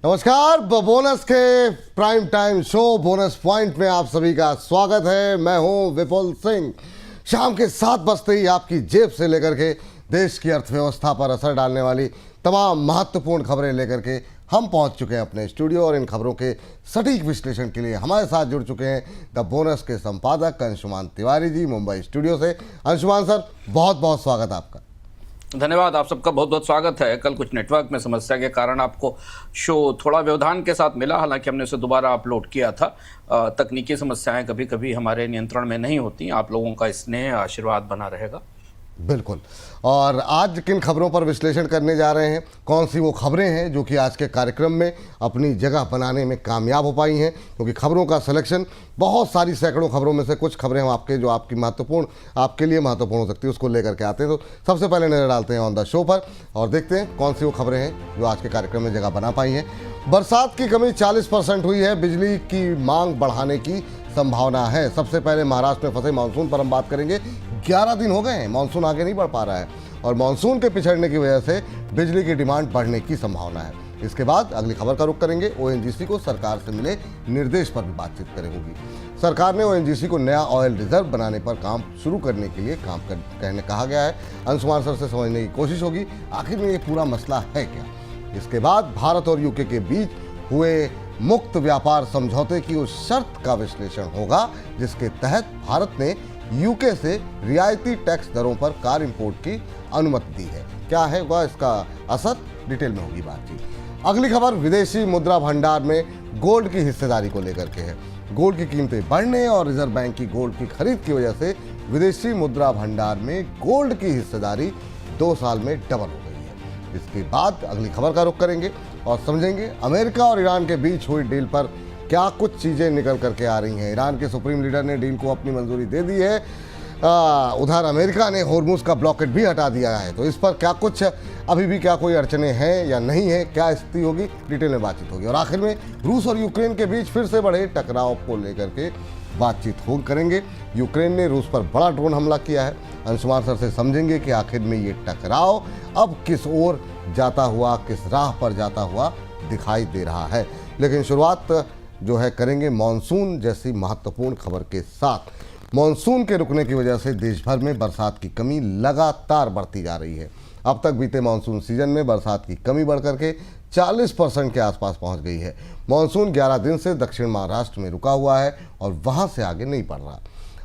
नमस्कार। बोनस के prime time show bonus point में आप सभी का स्वागत है। मैं हूं विपुल सिंह। शाम के 7 बजते ही आपकी जेब से लेकर के देश की अर्थव्यवस्था पर असर डालने वाली तमाम महत्वपूर्ण खबरें लेकर के हम पहुंच चुके हैं अपने स्टूडियो और इन खबरों के सटीक विश्लेषण के लिए हमारे साथ जुड़ चुके हैं द बोनस के संपादक अंशुमान तिवारी जी मुंबई स्टूडियो से। अंशुमान सर, बहुत बहुत स्वागत आपका। धन्यवाद, आप सबका बहुत बहुत स्वागत है। कल कुछ नेटवर्क में समस्या के कारण आपको शो थोड़ा व्यवधान के साथ मिला, हालांकि हमने उसे दोबारा अपलोड किया था। तकनीकी समस्याएं कभी कभी हमारे नियंत्रण में नहीं होती। आप लोगों का स्नेह आशीर्वाद बना रहेगा। बिल्कुल। और आज किन खबरों पर विश्लेषण करने जा रहे हैं, कौन सी वो खबरें हैं जो कि आज के कार्यक्रम में अपनी जगह बनाने में कामयाब हो पाई हैं, क्योंकि खबरों का सिलेक्शन बहुत सारी सैकड़ों खबरों में से कुछ खबरें हम आपके जो आपकी महत्वपूर्ण आपके लिए महत्वपूर्ण हो सकती है उसको लेकर के आते हैं। तो सबसे पहले नजर डालते हैं ऑन द शो पर और देखते हैं कौन सी वो खबरें हैं जो आज के कार्यक्रम में जगह बना पाई हैं। बरसात की कमी 40% हुई है, बिजली की मांग बढ़ाने की संभावना है। सबसे पहले महाराष्ट्र में फंसे मानसून पर हम बात करेंगे। 11 दिन हो गए हैं, मानसून आगे नहीं बढ़ पा रहा है और मानसून के पिछड़ने की वजह से बिजली की डिमांड बढ़ने की संभावना है। इसके बाद अगली खबर का रुख करेंगे। ओएनजीसी को सरकार से मिले निर्देश पर भी बातचीत करेंगी। सरकार ने ओएनजीसी को नया ऑयल रिजर्व बनाने पर काम शुरू करने के लिए कहने कहा गया है। अंशुमान सर से समझने की कोशिश होगी आखिर में ये पूरा मसला है क्या। इसके बाद भारत और यूके के बीच हुए मुक्त व्यापार समझौते की उस शर्त का विश्लेषण होगा जिसके तहत भारत ने यूके से रियायती टैक्स दरों पर कार इंपोर्ट की अनुमति दी है। क्या है वह इसका असर, डिटेल में होगी बातचीत। अगली खबर विदेशी मुद्रा भंडार में गोल्ड की हिस्सेदारी को लेकर के है। गोल्ड की कीमतें बढ़ने और रिजर्व बैंक की गोल्ड की खरीद की वजह से विदेशी मुद्रा भंडार में गोल्ड की हिस्सेदारी 2 साल में डबल हो गई है। इसके बाद अगली खबर का रुख करेंगे और समझेंगे अमेरिका और ईरान के बीच हुई डील पर क्या कुछ चीज़ें निकल करके आ रही हैं। ईरान के सुप्रीम लीडर ने डील को अपनी मंजूरी दे दी है। उधर अमेरिका ने होर्मुज का ब्लॉकेट भी हटा दिया है। तो इस पर क्या कुछ अभी भी क्या कोई अड़चने हैं या नहीं है, क्या स्थिति होगी, डिटेल में बातचीत होगी। और आखिर में रूस और यूक्रेन के बीच फिर से बढ़े टकराव को लेकर के बातचीत हो करेंगे। यूक्रेन ने रूस पर बड़ा ड्रोन हमला किया है। अंशुमान सर से समझेंगे कि आखिर में ये टकराव अब किस ओर जाता हुआ, किस राह पर जाता हुआ दिखाई दे रहा है। लेकिन शुरुआत जो है करेंगे मॉनसून जैसी महत्वपूर्ण खबर के साथ। मॉनसून के रुकने की वजह से देश भर में बरसात की कमी लगातार बढ़ती जा रही है। अब तक बीते मॉनसून सीजन में बरसात की कमी बढ़कर के 40% के आसपास पहुंच गई है। मॉनसून 11 दिन से दक्षिण महाराष्ट्र में रुका हुआ है और वहां से आगे नहीं बढ़ रहा।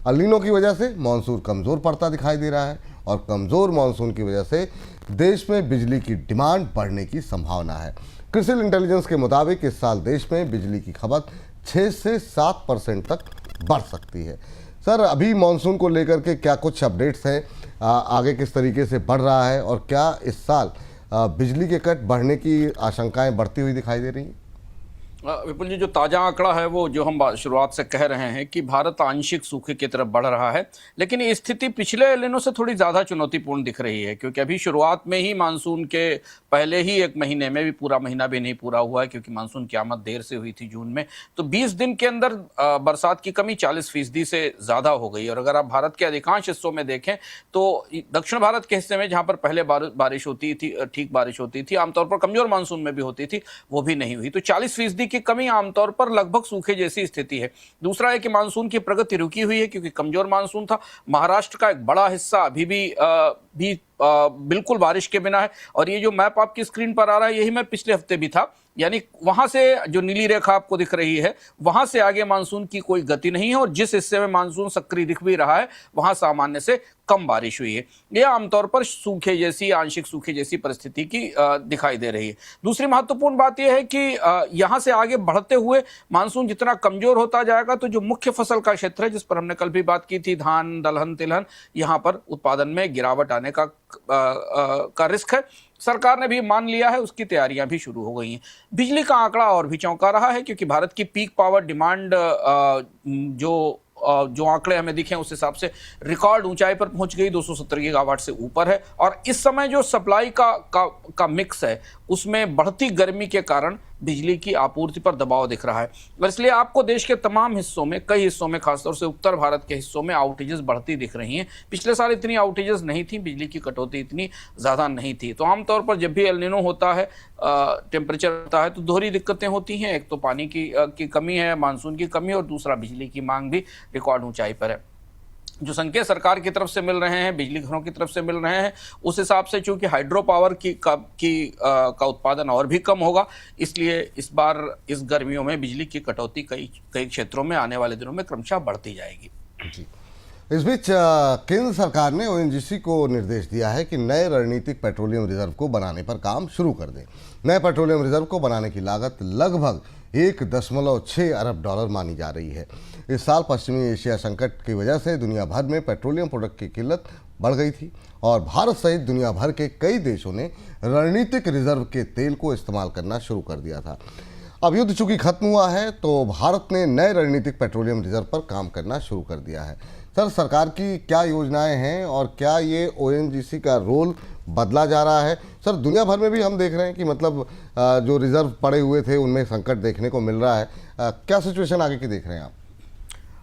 अल नीनो की वजह से मॉनसून कमज़ोर पड़ता दिखाई दे रहा है और कमज़ोर मॉनसून की वजह से देश में बिजली की डिमांड बढ़ने की संभावना है। क्रिसिल इंटेलिजेंस के मुताबिक इस साल देश में बिजली की खपत 6 से 7% तक बढ़ सकती है। सर, अभी मॉनसून को लेकर के क्या कुछ अपडेट्स हैं, आगे किस तरीके से बढ़ रहा है और क्या इस साल बिजली के कट बढ़ने की आशंकाएं बढ़ती हुई दिखाई दे रही हैं? विपुल जी, जो ताज़ा आंकड़ा है वो जो हम शुरुआत से कह रहे हैं कि भारत आंशिक सूखे की तरफ बढ़ रहा है, लेकिन ये स्थिति पिछले एलिनो से थोड़ी ज़्यादा चुनौतीपूर्ण दिख रही है, क्योंकि अभी शुरुआत में ही मानसून के पहले ही एक महीने में भी पूरा महीना भी नहीं पूरा हुआ है, क्योंकि मानसून की आमद देर से हुई थी जून में। तो 20 दिन के अंदर बरसात की कमी 40% से ज़्यादा हो गई। और अगर आप भारत के अधिकांश हिस्सों में देखें तो दक्षिण भारत के हिस्से में जहाँ पर पहले बारिश होती थी, ठीक बारिश होती थी, आमतौर पर कमज़ोर मानसून में भी होती थी, वो भी नहीं हुई। तो 40% की कमी आमतौर पर लगभग सूखे जैसी स्थिति है। दूसरा है कि मानसून की प्रगति रुकी हुई है, क्योंकि कमजोर मानसून था। महाराष्ट्र का एक बड़ा हिस्सा अभी भी बिल्कुल बारिश के बिना है। और ये जो मैप आपकी स्क्रीन पर आ रहा है, यही मैप पिछले हफ्ते भी था। यानी वहां से जो नीली रेखा आपको दिख रही है, वहां से आगे मानसून की कोई गति नहीं है और जिस हिस्से में मानसून सक्रिय दिख भी रहा है वहां सामान्य से कम बारिश हुई है। यह आमतौर पर सूखे जैसी, आंशिक सूखे जैसी परिस्थिति की दिखाई दे रही है। दूसरी महत्वपूर्ण बात यह है कि यहां से आगे बढ़ते हुए मानसून जितना कमजोर होता जाएगा तो जो मुख्य फसल का क्षेत्र है, जिस पर हमने कल भी बात की थी, धान, दलहन, तिलहन, यहां पर उत्पादन में गिरावट आने का रिस्क है। सरकार ने भी मान लिया है, उसकी तैयारियां भी शुरू हो गई हैं। बिजली का आंकड़ा और भी चौंका रहा है, क्योंकि भारत की पीक पावर डिमांड जो आंकड़े हमें दिखे उस हिसाब से रिकॉर्ड ऊंचाई पर पहुंच गई, 270 गीगावाट से ऊपर है। और इस समय जो सप्लाई का मिक्स है उसमें बढ़ती गर्मी के कारण बिजली की आपूर्ति पर दबाव दिख रहा है। और इसलिए आपको देश के तमाम हिस्सों में, कई हिस्सों में, खासतौर से उत्तर भारत के हिस्सों में आउटेजेस बढ़ती दिख रही हैं। पिछले साल इतनी आउटेजेस नहीं थी, बिजली की कटौती इतनी ज़्यादा नहीं थी। तो आमतौर पर जब भी एल नीनो होता है, टेम्परेचर होता है, तो दोहरी दिक्कतें होती हैं। एक तो पानी की कमी है, मानसून की कमी, और दूसरा बिजली की मांग भी रिकॉर्ड ऊंचाई पर है। जो संकेत सरकार की तरफ से मिल रहे हैं, बिजली घरों की तरफ से मिल रहे हैं, उस हिसाब से चूंकि हाइड्रो पावर का उत्पादन और भी कम होगा, इसलिए इस बार इस गर्मियों में बिजली की कटौती कई क्षेत्रों में आने वाले दिनों में क्रमशः बढ़ती जाएगी। जी। इस बीच केंद्र सरकार ने ओएनजीसी को निर्देश दिया है कि नए रणनीतिक पेट्रोलियम रिजर्व को बनाने पर काम शुरू कर दें। नए पेट्रोलियम रिजर्व को बनाने की लागत लगभग 1.6 अरब डॉलर मानी जा रही है। इस साल पश्चिमी एशिया संकट की वजह से दुनिया भर में पेट्रोलियम प्रोडक्ट की किल्लत बढ़ गई थी और भारत सहित दुनिया भर के कई देशों ने रणनीतिक रिजर्व के तेल को इस्तेमाल करना शुरू कर दिया था। अब युद्ध चूंकि खत्म हुआ है तो भारत ने नए रणनीतिक पेट्रोलियम रिजर्व पर काम करना शुरू कर दिया है। सर, सरकार की क्या योजनाएं हैं और क्या ये ओएनजीसी का रोल बदला जा रहा है? सर, दुनिया भर में भी हम देख रहे हैं कि मतलब जो रिजर्व पड़े हुए थे उनमें संकट देखने को मिल रहा है। क्या सिचुएशन आगे की देख रहे हैं आप?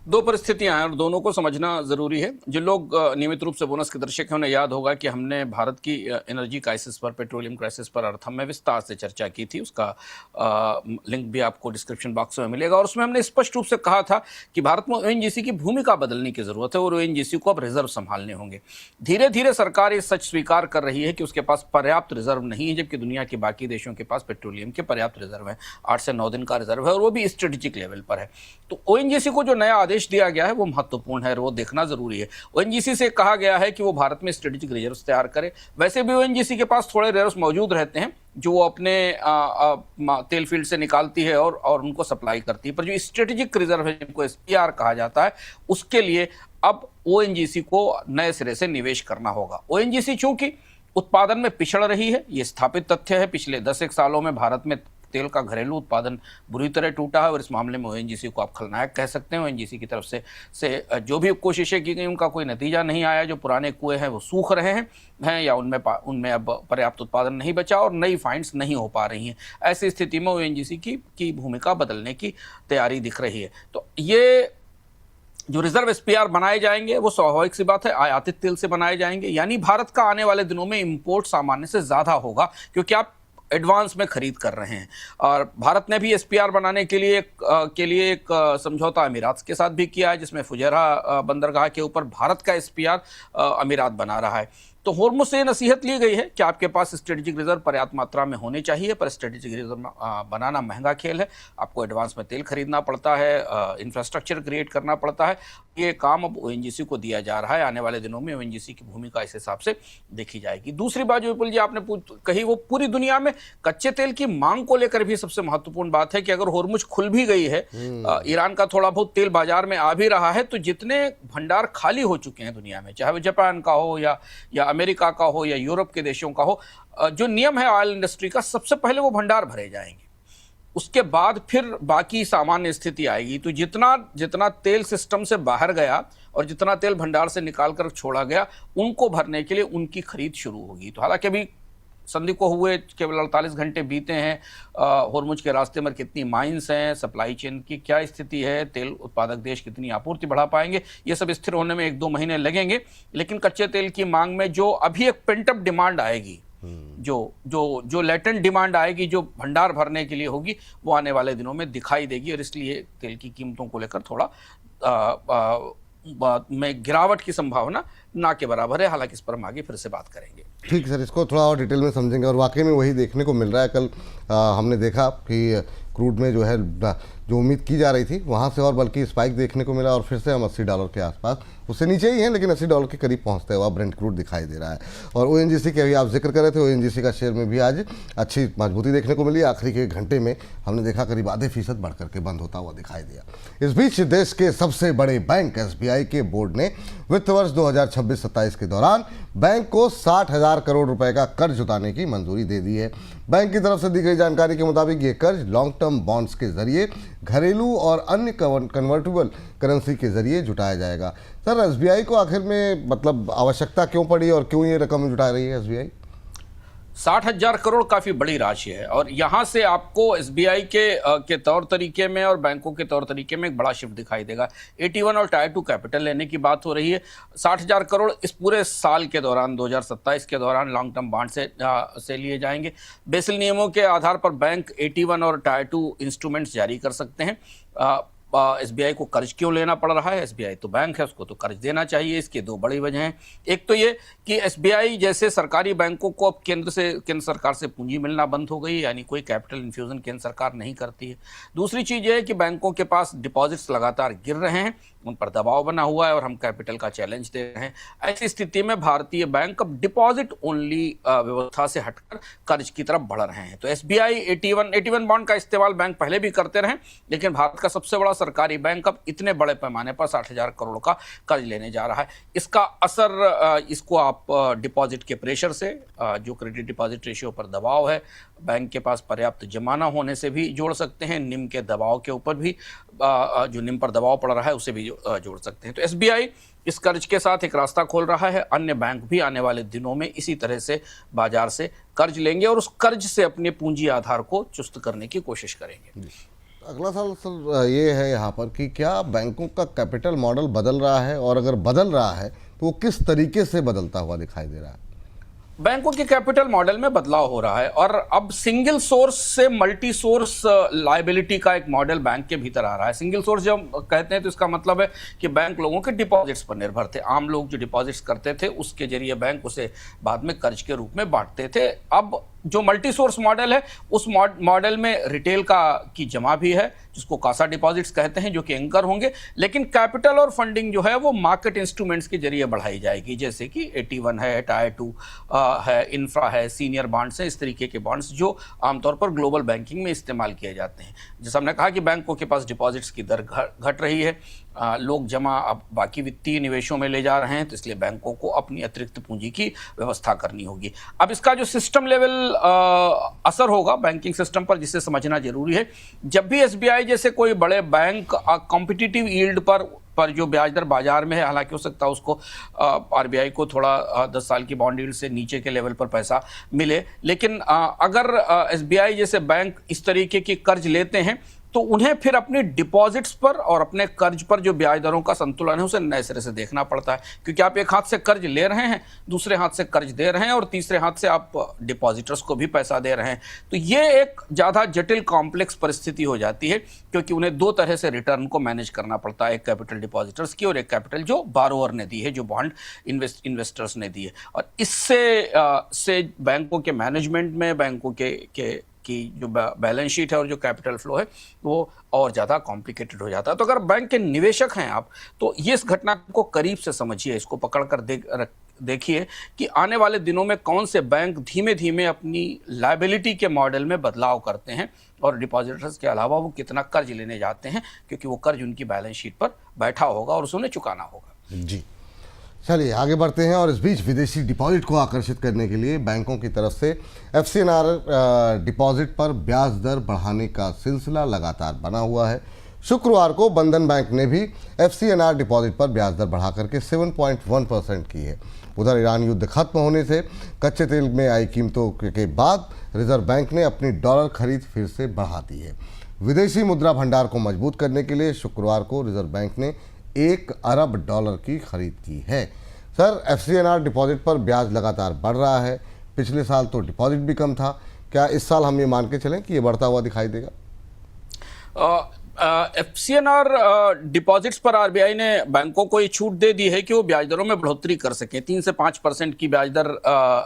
दो परिस्थितियां हैं और दोनों को समझना जरूरी है। जो लोग नियमित रूप से बोनस के दर्शक हैं उन्हें याद होगा कि हमने भारत की एनर्जी क्राइसिस पर, पेट्रोलियम क्राइसिस पर अर्थम में विस्तार से चर्चा की थी। उसका लिंक भी आपको डिस्क्रिप्शन बॉक्स में मिलेगा और उसमें हमने स्पष्ट रूप से कहा था कि भारत में ओएनजीसी की भूमिका बदलने की जरूरत है और ओएनजीसी को अब रिजर्व संभालने होंगे। धीरे धीरे सरकार ये सच स्वीकार कर रही है कि उसके पास पर्याप्त रिजर्व नहीं है, जबकि दुनिया के बाकी देशों के पास पेट्रोलियम के पर्याप्त रिजर्व है। 8 से 9 दिन का रिजर्व है और वो भी स्ट्रेटेजिक लेवल पर है। तो ओएनजीसी को जो नया आदेश दिया गया है वो महत्वपूर्ण है और वो देखना जरूरी है। ओएनजीसी से कहा गया है कि वो भारत में स्ट्रेटेजिक रिजर्व्स तैयार करे। वैसे भी ओएनजीसी के पास थोड़े रिजर्व्स मौजूद रहते हैं जो वो अपने तेल फील्ड से निकालती है और उनको सप्लाई करती है, पर जो स्ट्रेटेजिक रिजर्व है जिनको एसपीआर कहा जाता है, उसके लिए अब ओएनजीसी को नए सिरे से निवेश करना होगा। ओएनजीसी चूंकि उत्पादन में पिछड़ रही है, ये स्थापित तथ्य है। पिछले 10 सालों में भारत में तेल का घरेलू उत्पादन बुरी तरह टूटा है और इस मामले में ओएनजीसी को आप खलनायक कह सकते हैं। ओएनजीसी की तरफ से जो भी कोशिशें की गई उनका कोई नतीजा नहीं आया। जो पुराने कुएं हैं वो सूख रहे हैं या उनमें अब पर्याप्त उत्पादन नहीं बचा और नई फाइंड्स नहीं हो पा रही हैं। ऐसी स्थिति में ओएनजीसी की भूमिका बदलने की तैयारी दिख रही है। तो ये जो रिजर्व एसपीआर बनाए जाएंगे वो स्वाभाविक सी बात है आयातित तेल से बनाए जाएंगे, यानी भारत का आने वाले दिनों में इंपोर्ट सामान्य से ज़्यादा होगा क्योंकि आप एडवांस में खरीद कर रहे हैं। और भारत ने भी एसपीआर बनाने के लिए एक समझौता अमीरात के साथ भी किया है, जिसमें फुजैरा बंदरगाह के ऊपर भारत का एसपीआर अमीरात बना रहा है। तो होर्मुज से नसीहत ली गई है कि आपके पास स्ट्रेटेजिक रिजर्व पर्याप्त मात्रा में होने चाहिए, पर स्ट्रेटेजिक रिजर्व बनाना महंगा खेल है। आपको एडवांस में तेल खरीदना पड़ता है, इंफ्रास्ट्रक्चर क्रिएट करना पड़ता है। ये काम अब ओएनजीसी को दिया जा रहा है। आने वाले दिनों में ओएनजीसी की भूमिका इस हिसाब से देखी जाएगी। दूसरी बात जो विपुल जी आपने कही वो पूरी दुनिया में कच्चे तेल की मांग को लेकर भी सबसे महत्वपूर्ण बात है कि अगर होर्मुज खुल भी गई है, ईरान का थोड़ा बहुत तेल बाजार में आ भी रहा है, तो जितने भंडार खाली हो चुके हैं दुनिया में, चाहे वो जापान का हो या अमेरिका का हो या यूरोप के देशों का हो, जो नियम है ऑयल इंडस्ट्री का, सबसे पहले वो भंडार भरे जाएंगे। उसके बाद फिर बाकी सामान्य स्थिति आएगी। तो जितना तेल सिस्टम से बाहर गया और जितना तेल भंडार से निकाल कर छोड़ा गया, उनको भरने के लिए उनकी खरीद शुरू होगी। तो हालांकि अभी संधि को हुए केवल 48 घंटे बीते हैं। होर्मुज के रास्ते में कितनी माइंस हैं, सप्लाई चेन की क्या स्थिति है, तेल उत्पादक देश कितनी आपूर्ति बढ़ा पाएंगे, ये सब स्थिर होने में 1-2 महीने लगेंगे। लेकिन कच्चे तेल की मांग में जो अभी एक पेंटअप डिमांड आएगी, जो लेटेंट डिमांड आएगी, जो भंडार भरने के लिए होगी, वो आने वाले दिनों में दिखाई देगी। और इसलिए तेल की कीमतों को लेकर थोड़ा में गिरावट की संभावना ना के बराबर है। हालांकि इस पर हम आगे फिर से बात करेंगे। ठीक सर, इसको थोड़ा और डिटेल में समझेंगे और वाकई में वही देखने को मिल रहा है। कल हमने देखा कि क्रूड में जो है जो उम्मीद की जा रही थी वहाँ से और बल्कि स्पाइक देखने को मिला और फिर से हम $80 के आसपास, उससे नीचे ही हैं लेकिन $80 के करीब पहुँचते हुआ ब्रेंट क्रूड दिखाई दे रहा है। और ओएनजीसी के अभी आप जिक्र कर रहे थे, ओएनजीसी का शेयर में भी आज अच्छी मजबूती देखने को मिली। आखिरी के घंटे में हमने देखा करीब ½ बढ़ करके बंद होता हुआ दिखाई दिया। इस बीच देश के सबसे बड़े बैंक एसबीआई के बोर्ड ने वित्त वर्ष 2026-27 के दौरान बैंक को 60,000 करोड़ रुपए का कर्ज जुटाने की मंजूरी दे दी है। बैंक की तरफ से दी गई जानकारी के मुताबिक ये कर्ज लॉन्ग टर्म बॉन्ड्स के जरिए, घरेलू और अन्य कन्वर्टेबल करेंसी के जरिए जुटाया जाएगा। सर, एसबीआई को आखिर में मतलब आवश्यकता क्यों पड़ी और क्यों ये रकम जुटा रही है एसबीआई? 60,000 करोड़ काफी बड़ी राशि है और यहां से आपको एसबीआई के तौर तरीके में और बैंकों के तौर तरीके में एक बड़ा शिफ्ट दिखाई देगा। AT1 और टायर 2 कैपिटल लेने की बात हो रही है। 60,000 करोड़ इस पूरे साल के दौरान 2027 के दौरान लॉन्ग टर्म बॉन्ड से लिए जाएंगे। बेसिल नियमों के आधार पर बैंक AT1 और टायर 2 इंस्ट्रूमेंट्स जारी कर सकते हैं। एसबीआई को कर्ज क्यों लेना पड़ रहा है? एसबीआई तो बैंक है, उसको तो कर्ज देना चाहिए। इसके दो बड़ी वजह हैं। एक तो ये कि एसबीआई जैसे सरकारी बैंकों को अब केंद्र सरकार से पूंजी मिलना बंद हो गई, यानी कोई कैपिटल इन्फ्यूजन केंद्र सरकार नहीं करती है। दूसरी चीज ये है कि बैंकों के पास डिपॉजिट्स लगातार गिर रहे हैं, उन पर दबाव बना हुआ है और हम कैपिटल का चैलेंज दे रहे हैं। ऐसी स्थिति में भारतीय बैंक अब डिपॉजिट ओनली व्यवस्था से हटकर कर्ज की तरफ बढ़ रहे हैं। तो एसबीआई AT1 बॉन्ड का इस्तेमाल बैंक पहले भी करते रहे, लेकिन भारत का सबसे बड़ा सरकारी बैंक अब इतने बड़े पैमाने पर 60,000 करोड़ का कर्ज लेने जा रहा है। इसका असर इसको आप डिपॉजिट के प्रेशर से, जो क्रेडिट डिपॉजिट रेशियो पर दबाव है, बैंक के पास पर्याप्त जमा न होने से भी जोड़ सकते हैं। निम के दबाव के ऊपर भी, जो निम पर दबाव पड़ रहा है उसे भी जोड़ सकते हैं। तो एसबीआई इस कर्ज के साथ एक रास्ता खोल रहा है। अन्य बैंक भी आने वाले दिनों में इसी तरह से बाजार से कर्ज लेंगे और उस कर्ज से अपने पूंजी आधार को चुस्त करने की कोशिश करेंगे। अगला सवाल सर ये है यहाँ पर कि क्या बैंकों का कैपिटल मॉडल बदल रहा है, और अगर बदल रहा है तो वो किस तरीके से बदलता हुआ दिखाई दे रहा है? बैंकों के कैपिटल मॉडल में बदलाव हो रहा है और अब सिंगल सोर्स से मल्टी सोर्स लायबिलिटी का एक मॉडल बैंक के भीतर आ रहा है। सिंगल सोर्स जब कहते हैं तो इसका मतलब है कि बैंक लोगों के डिपॉजिट्स पर निर्भर थे। आम लोग जो डिपॉजिट्स करते थे उसके जरिए बैंक उसे बाद में कर्ज के रूप में बांटते थे। अब जो मल्टी सोर्स मॉडल है उस मॉडल में रिटेल की जमा भी है, जिसको कासा डिपॉजिट्स कहते हैं, जो कि एंकर होंगे, लेकिन कैपिटल और फंडिंग जो है वो मार्केट इंस्ट्रूमेंट्स के जरिए बढ़ाई जाएगी, जैसे कि AT1 है, टायर 2 है, इंफ्रा है, सीनियर बॉन्ड्स है, इस तरीके के बॉन्ड्स जो आमतौर पर ग्लोबल बैंकिंग में इस्तेमाल किए जाते हैं। जैसे हमने कहा कि बैंकों के पास डिपॉजिट्स की दर घट रही है, लोग जमा अब बाकी वित्तीय निवेशों में ले जा रहे हैं, तो इसलिए बैंकों को अपनी अतिरिक्त पूंजी की व्यवस्था करनी होगी। अब इसका जो सिस्टम लेवल असर होगा बैंकिंग सिस्टम पर, जिसे समझना जरूरी है। जब भी एसबीआई जैसे कोई बड़े बैंक कॉम्पिटिटिव यील्ड पर जो ब्याज दर बाजार में है, हालांकि हो सकता है उसको आरबीआई को थोड़ा 10 साल की बॉन्ड यील्ड से नीचे के लेवल पर पैसा मिले, लेकिन अगर एसबीआई जैसे बैंक इस तरीके की कर्ज लेते हैं तो उन्हें फिर अपने डिपॉजिट्स पर और अपने कर्ज पर जो ब्याज दरों का संतुलन है उसे नए सिरे से देखना पड़ता है, क्योंकि आप एक हाथ से कर्ज ले रहे हैं, दूसरे हाथ से कर्ज दे रहे हैं और तीसरे हाथ से आप डिपॉजिटर्स को भी पैसा दे रहे हैं। तो ये एक ज़्यादा जटिल कॉम्प्लेक्स परिस्थिति हो जाती है, क्योंकि उन्हें दो तरह से रिटर्न को मैनेज करना पड़ता है, एक कैपिटल डिपॉजिटर्स की और एक कैपिटल जो बारोअर ने दी है, जो बॉन्ड इन्वेस्टर्स ने दी है। और इससे बैंकों के मैनेजमेंट में, बैंकों की जो बैलेंस शीट है और जो कैपिटल फ्लो है वो और ज़्यादा कॉम्प्लिकेटेड हो जाता है। तो अगर बैंक के निवेशक हैं आप, तो ये इस घटना को करीब से समझिए, इसको पकड़ कर देखिए कि आने वाले दिनों में कौन से बैंक धीमे धीमे अपनी लायबिलिटी के मॉडल में बदलाव करते हैं और डिपॉजिटर्स के अलावा वो कितना कर्ज लेने जाते हैं, क्योंकि वो कर्ज उनकी बैलेंस शीट पर बैठा होगा और उसे उन्हें चुकाना होगा। जी, चलिए आगे बढ़ते हैं। और इस बीच विदेशी डिपॉजिट को आकर्षित करने के लिए बैंकों की तरफ से FCNR डिपॉजिट पर ब्याज दर बढ़ाने का सिलसिला लगातार बना हुआ है। शुक्रवार को बंधन बैंक ने भी FCNR डिपॉजिट पर ब्याज दर बढ़ा करके 7.1% की है। उधर ईरान युद्ध खत्म होने से कच्चे तेल में आई कीमतों के बाद रिजर्व बैंक ने अपनी डॉलर खरीद फिर से बढ़ा दी है। विदेशी मुद्रा भंडार को मजबूत करने के लिए शुक्रवार को रिजर्व बैंक ने $1 अरब की खरीद की है। सर, FCNR डिपॉजिट पर ब्याज लगातार बढ़ रहा है। पिछले साल तो डिपॉजिट भी कम था, क्या इस साल हम ये मान के चलें कि ये बढ़ता हुआ दिखाई देगा? FCNR डिपॉजिट्स पर आरबीआई ने बैंकों को ये छूट दे दी है कि वो ब्याज दरों में बढ़ोतरी कर सकें। 3 से 5% की ब्याज दर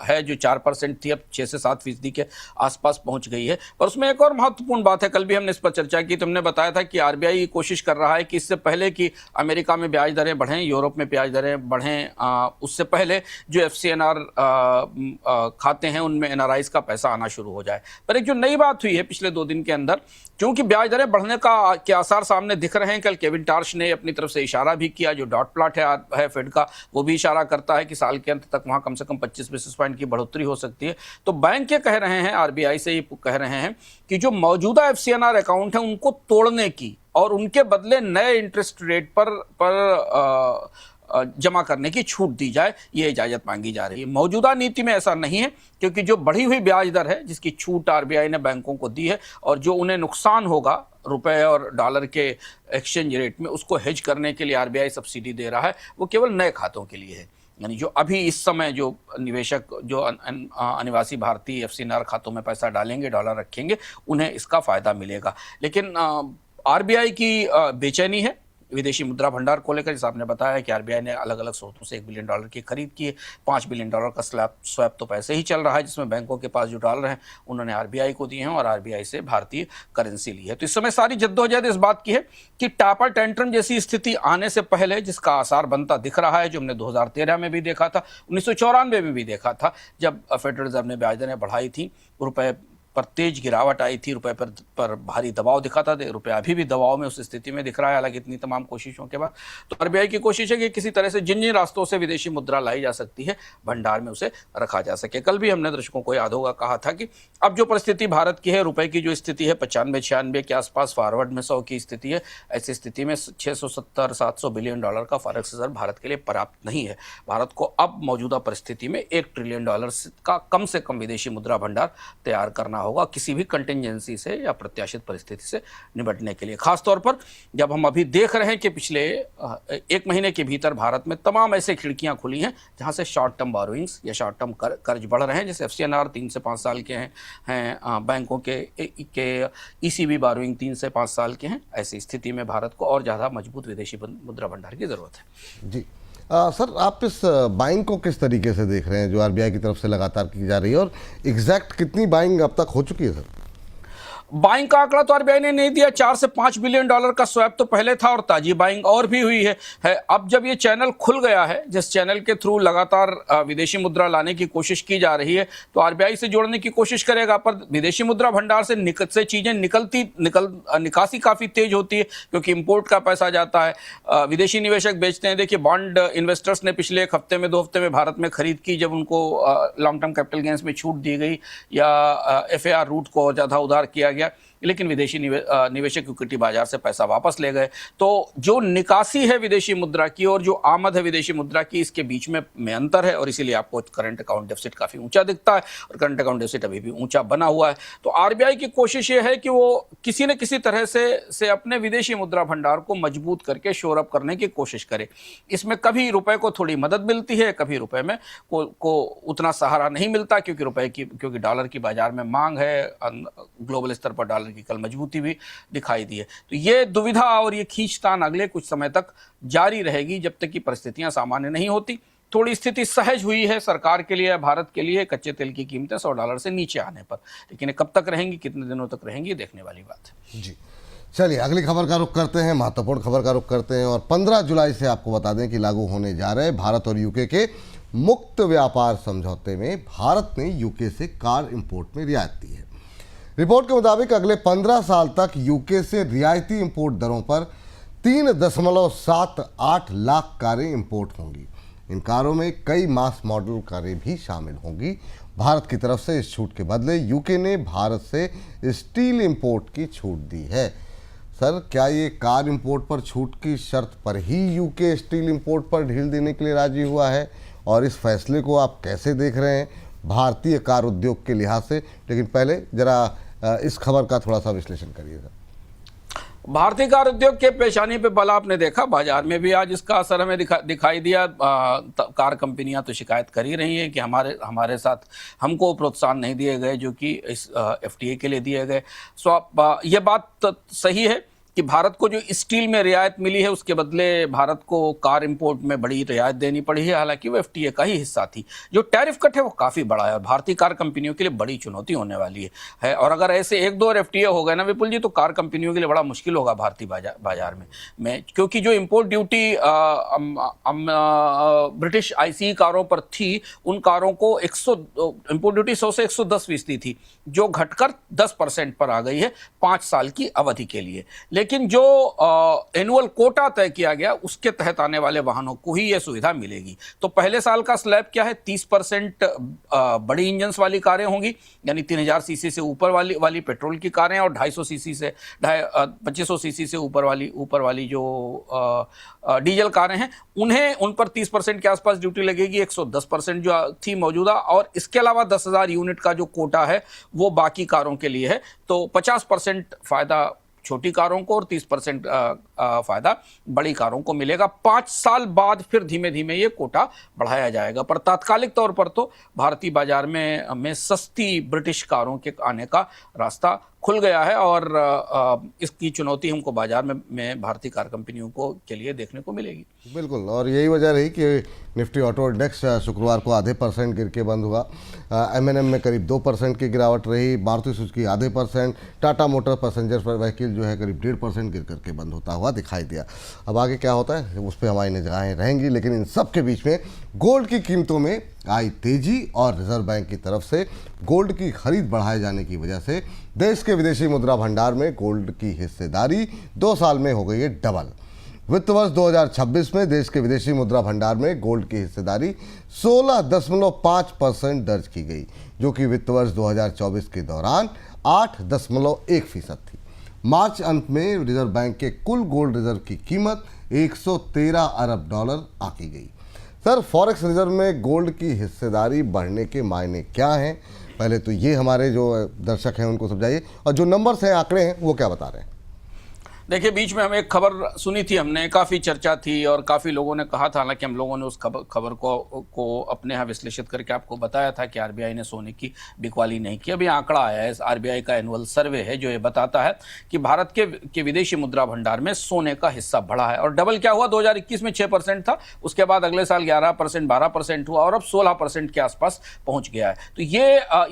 है, जो 4% थी, अब 6 से 7% के आसपास पहुंच गई है। पर उसमें एक और महत्वपूर्ण बात है, कल भी हमने इस पर चर्चा की, तुमने बताया था कि आरबीआई कोशिश कर रहा है कि इससे पहले कि अमेरिका में ब्याज दरें बढ़ें, यूरोप में ब्याज दरें बढ़ें, उससे पहले जो FCNR खाते हैं उनमें NRIs का पैसा आना शुरू हो जाए। पर एक जो नई बात हुई है पिछले 2 दिन के अंदर, क्योंकि ब्याज दरें बढ़ने के आसार सामने दिख रहे हैं, कल केविन टार्श ने अपनी तरफ से इशारा भी किया, जो डॉट प्लॉट है फेड का, वो भी इशारा करता है कि साल के अंत तक वहां कम से कम 25 बेसिस पॉइंट की बढ़ोतरी हो सकती है। तो बैंक ये कह रहे हैं, आरबीआई से ये कह रहे हैं कि जो मौजूदा FCNR अकाउंट है उनको तोड़ने की और उनके बदले नए इंटरेस्ट रेट पर जमा करने की छूट दी जाए, ये इजाज़त मांगी जा रही है। मौजूदा नीति में ऐसा नहीं है, क्योंकि जो बढ़ी हुई ब्याज दर है जिसकी छूट आरबीआई ने बैंकों को दी है, और जो उन्हें नुकसान होगा रुपए और डॉलर के एक्सचेंज रेट में, उसको हेज करने के लिए आरबीआई सब्सिडी दे रहा है, वो केवल नए खातों के लिए है। यानी जो अभी इस समय जो निवेशक जो अनिवासी भारतीय एफसीएनआर खातों में पैसा डालेंगे, डॉलर रखेंगे, उन्हें इसका फायदा मिलेगा। लेकिन आरबीआई की बेचैनी है विदेशी मुद्रा भंडार को लेकर। जैसे आपने बताया कि आरबीआई ने अलग अलग स्रोतों से $1 बिलियन की खरीद की है। $5 बिलियन का स्वैप तो पैसे ही चल रहा है, जिसमें बैंकों के पास जो डॉलर हैं उन्होंने आरबीआई को दिए हैं और आरबीआई से भारतीय करेंसी ली है। तो इस समय सारी जद्दोजहद इस बात की है कि टापर टेंट्रम जैसी स्थिति आने से पहले, जिसका आसार बनता दिख रहा है, जो हमने 2013 में भी देखा था, 1994 में भी देखा था, जब फेडरल रिजर्व ने ब्याज दरें बढ़ाई थी, रुपए पर तेज गिरावट आई थी, रुपए पर भारी दबाव दिखा था। रुपया अभी भी दबाव में उस स्थिति में दिख रहा है, हालांकि इतनी तमाम कोशिशों के बाद। तो आरबीआई की कोशिश है कि किसी तरह से जिन जिन रास्तों से विदेशी मुद्रा लाई जा सकती है, भंडार में उसे रखा जा सके। कल भी हमने दर्शकों को याद होगा कहा था कि अब जो परिस्थिति भारत की है, रुपए की जो स्थिति है 95-96 के आसपास, फॉरवर्ड में 100 की स्थिति है, ऐसी स्थिति में $670-700 बिलियन का फॉरेक्स रिजर्व भारत के लिए पर्याप्त नहीं है। भारत को अब मौजूदा परिस्थिति में $1 ट्रिलियन का कम से कम विदेशी मुद्रा भंडार तैयार करना होगा, किसी भी कंटिंजेंसी से या प्रत्याशित परिस्थिति से निपटने के लिए। खासतौर पर जब हम अभी देख रहे हैं कि पिछले 1 महीने के भीतर भारत में तमाम ऐसे खिड़कियां खुली हैं जहां से शॉर्ट टर्म बोरोइंग्स या शॉर्ट टर्म कर्ज बढ़ रहे हैं। जैसे एफसीएनआर 3 से 5 साल के हैं, बैंकों के ईसीबी बोरोइंग 3 से 5 साल के हैं। ऐसी स्थिति में भारत को और ज़्यादा मजबूत विदेशी मुद्रा भंडार की ज़रूरत है। जी सर, आप इस बाइंग को किस तरीके से देख रहे हैं जो आरबीआई की तरफ से लगातार की जा रही है, और एग्जैक्ट कितनी बाइंग अब तक हो चुकी है सर? बाइंग का आंकड़ा तो आरबीआई ने नहीं दिया। $4 से $5 बिलियन का स्वैप तो पहले था और ताजी बाइंग और भी हुई है। अब जब ये चैनल खुल गया है, जिस चैनल के थ्रू लगातार विदेशी मुद्रा लाने की कोशिश की जा रही है, तो आरबीआई से जोड़ने की कोशिश करेगा। पर विदेशी मुद्रा भंडार से चीजें निकासी काफी तेज होती है, क्योंकि इंपोर्ट का पैसा जाता है, विदेशी निवेशक बेचते हैं। देखिए, बॉन्ड इन्वेस्टर्स ने पिछले 1 हफ्ते में 2 हफ्ते में भारत में खरीद की, जब उनको लॉन्ग टर्म कैपिटल गेंस में छूट दी गई या एफएआर रूट को ज्यादा उधार किया गया, लेकिन विदेशी निवेशक इक्विटी बाजार से पैसा वापस ले गए। तो जो निकासी है विदेशी मुद्रा की और जो आमद है विदेशी मुद्रा की, इसके बीच में अंतर है, और इसीलिए आपको करंट अकाउंट डेफिसिट काफी ऊंचा दिखता है, और करंट अकाउंट डेफिसिट अभी भी ऊंचा बना हुआ है। तो आरबीआई की कोशिश ये है कि वो किसी न किसी तरह से अपने विदेशी मुद्रा भंडार को मजबूत करके शोर अप करने की कोशिश करे। इसमें कभी रुपए को थोड़ी मदद मिलती है, कभी रुपए में को उतना सहारा नहीं मिलता, क्योंकि डॉलर की बाजार में मांग है, ग्लोबल स्तर पर डॉलर की कल मजबूती भी दिखाई दी है। तो ये दुविधा और ये खींचतान अगले कुछ समय तक जारी रहेगी, जब तक कि परिस्थितियां सामान्य नहीं होती। थोड़ी स्थिति सहज हुई है सरकार के लिए, भारत के लिए, कच्चे तेल की कीमतें $100 से नीचे आने पर, लेकिन कब तक रहेंगी, कितने दिनों तक रहेंगी, देखने वाली बात है। जी चलिए, अगली खबर का रुख करते हैं, महत्वपूर्ण खबर का रुख करते हैं। और 15 जुलाई से आपको बता दें कि लागू होने जा रहे भारत और यूके के मुक्त व्यापार समझौते में भारत ने यूके से कार इंपोर्ट में रियायत दी है। रिपोर्ट के मुताबिक अगले 15 साल तक यूके से रियायती इंपोर्ट दरों पर 3.78 लाख कारें इंपोर्ट होंगी। इन कारों में कई मास मॉडल कारें भी शामिल होंगी। भारत की तरफ से इस छूट के बदले यूके ने भारत से स्टील इंपोर्ट की छूट दी है। सर, क्या ये कार इंपोर्ट पर छूट की शर्त पर ही यूके स्टील इंपोर्ट पर ढील देने के लिए राजी हुआ है, और इस फैसले को आप कैसे देख रहे हैं भारतीय कार उद्योग के लिहाज से? लेकिन पहले जरा इस खबर का थोड़ा सा विश्लेषण करिएगा। भारतीय कार उद्योग के पेशानी पे बल आपने देखा, बाजार में भी आज इसका असर हमें दिखाई दिया। कार कंपनियां तो शिकायत कर ही रही हैं कि हमारे साथ हमको प्रोत्साहन नहीं दिए गए जो कि इस एफटीए के लिए दिए गए। ये बात तो सही है कि भारत को जो स्टील में रियायत मिली है, उसके बदले भारत को कार इंपोर्ट में बड़ी रियायत देनी पड़ी है। हालांकि वो एफटीए का ही हिस्सा थी। जो टैरिफ कट है वो काफ़ी बड़ा है और भारतीय कार कंपनियों के लिए बड़ी चुनौती होने वाली है। और अगर ऐसे 1-2 और एफटीए हो गए ना विपुल जी, तो कार कंपनियों के लिए बड़ा मुश्किल होगा भारतीय बाजार में, क्योंकि जो इम्पोर्ट ड्यूटी ब्रिटिश आईसी कारों पर थी, उन कारों को इम्पोर्ट ड्यूटी 100 से 110% थी, जो घटकर 10% पर आ गई है 5 साल की अवधि के लिए। लेकिन जो एनुअल कोटा तय किया गया उसके तहत आने वाले वाहनों को ही यह सुविधा मिलेगी। तो पहले साल का स्लैब क्या है, 30% बड़ी इंजन्स वाली कारें होंगी, यानी 3000 सीसी से ऊपर वाली पेट्रोल की कारें, और 250 सीसी से 2500 सीसी से ऊपर वाली जो डीजल कारें हैं उन पर 30% के आसपास ड्यूटी लगेगी। 110% जो थी मौजूदा, और इसके अलावा 10,000 यूनिट का जो कोटा है वो बाकी कारों के लिए है। तो 50% फायदा छोटी कारों को और 30% फायदा बड़ी कारों को मिलेगा। 5 साल बाद फिर धीमे धीमे ये कोटा बढ़ाया जाएगा, पर तात्कालिक तौर पर तो भारतीय बाजार में सस्ती ब्रिटिश कारों के आने का रास्ता खुल गया है, और इसकी चुनौती हमको बाजार में भारतीय कार कंपनियों के लिए देखने को मिलेगी। बिल्कुल, और यही वजह रही कि निफ्टी ऑटो इंडेक्स शुक्रवार को आधे % गिर के बंद हुआ। M&M में करीब 2% की गिरावट रही, मारुति सुजुकी आधे %, टाटा मोटर पैसेंजर व्हीकल जो है करीब 1.5% गिर करके बंद होता हुआ दिखाई दिया। अब आगे क्या होता है उस पर हमारी निगाहें रहेंगी, लेकिन इन सब के बीच में गोल्ड की कीमतों में आई तेजी, और रिजर्व बैंक की तरफ से गोल्ड की खरीद बढ़ाए जाने की वजह से देश के विदेशी मुद्रा भंडार में गोल्ड की हिस्सेदारी 2 साल में हो गई है डबल। वित्त वर्ष 2026 में देश के विदेशी मुद्रा भंडार में गोल्ड की हिस्सेदारी 16.5% दर्ज की गई, जो कि वित्त वर्ष 2024 के दौरान 8.1% थी। मार्च अंत में रिजर्व बैंक के कुल गोल्ड रिजर्व की कीमत 113 अरब डॉलर आंकी गई। सर, फॉरेक्स रिजर्व में गोल्ड की हिस्सेदारी बढ़ने के मायने क्या हैं? पहले तो ये हमारे जो दर्शक हैं उनको समझाइए, और जो नंबर्स हैं, आंकड़े हैं, वो क्या बता रहे हैं? देखिए, बीच में हमें एक खबर सुनी थी, हमने काफ़ी चर्चा थी और काफ़ी लोगों ने कहा था, हालांकि हम लोगों ने उस खबर को अपने यहाँ विश्लेषित करके आपको बताया था कि आरबीआई ने सोने की बिकवाली नहीं की। अभी आंकड़ा आया है, आरबीआई का एनुअल सर्वे है जो ये बताता है कि भारत के विदेशी मुद्रा भंडार में सोने का हिस्सा बढ़ा है, और डबल क्या हुआ, 2021 में 6% था, उसके बाद अगले साल 11%, 12% हुआ, और अब 16% के आसपास पहुँच गया है। तो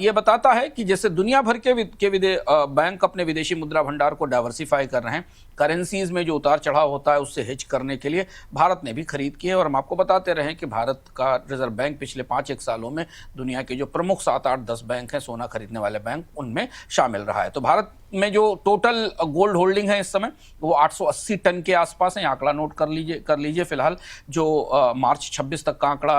ये बताता है कि जैसे दुनिया भर के बैंक अपने विदेशी मुद्रा भंडार को डाइवर्सिफाई कर रहे हैं, करेंसीज में जो उतार चढ़ाव होता है उससे हेज करने के लिए भारत ने भी खरीद की है। और हम आपको बताते रहे कि भारत का रिजर्व बैंक पिछले 5-1 सालों में दुनिया के जो प्रमुख 7, 8, 10 बैंक हैं सोना खरीदने वाले बैंक, उनमें शामिल रहा है। तो भारत में जो टोटल गोल्ड होल्डिंग है इस समय वो 880 टन के आसपास है। आंकड़ा नोट कर लीजिए फिलहाल, जो मार्च 26 तक का आंकड़ा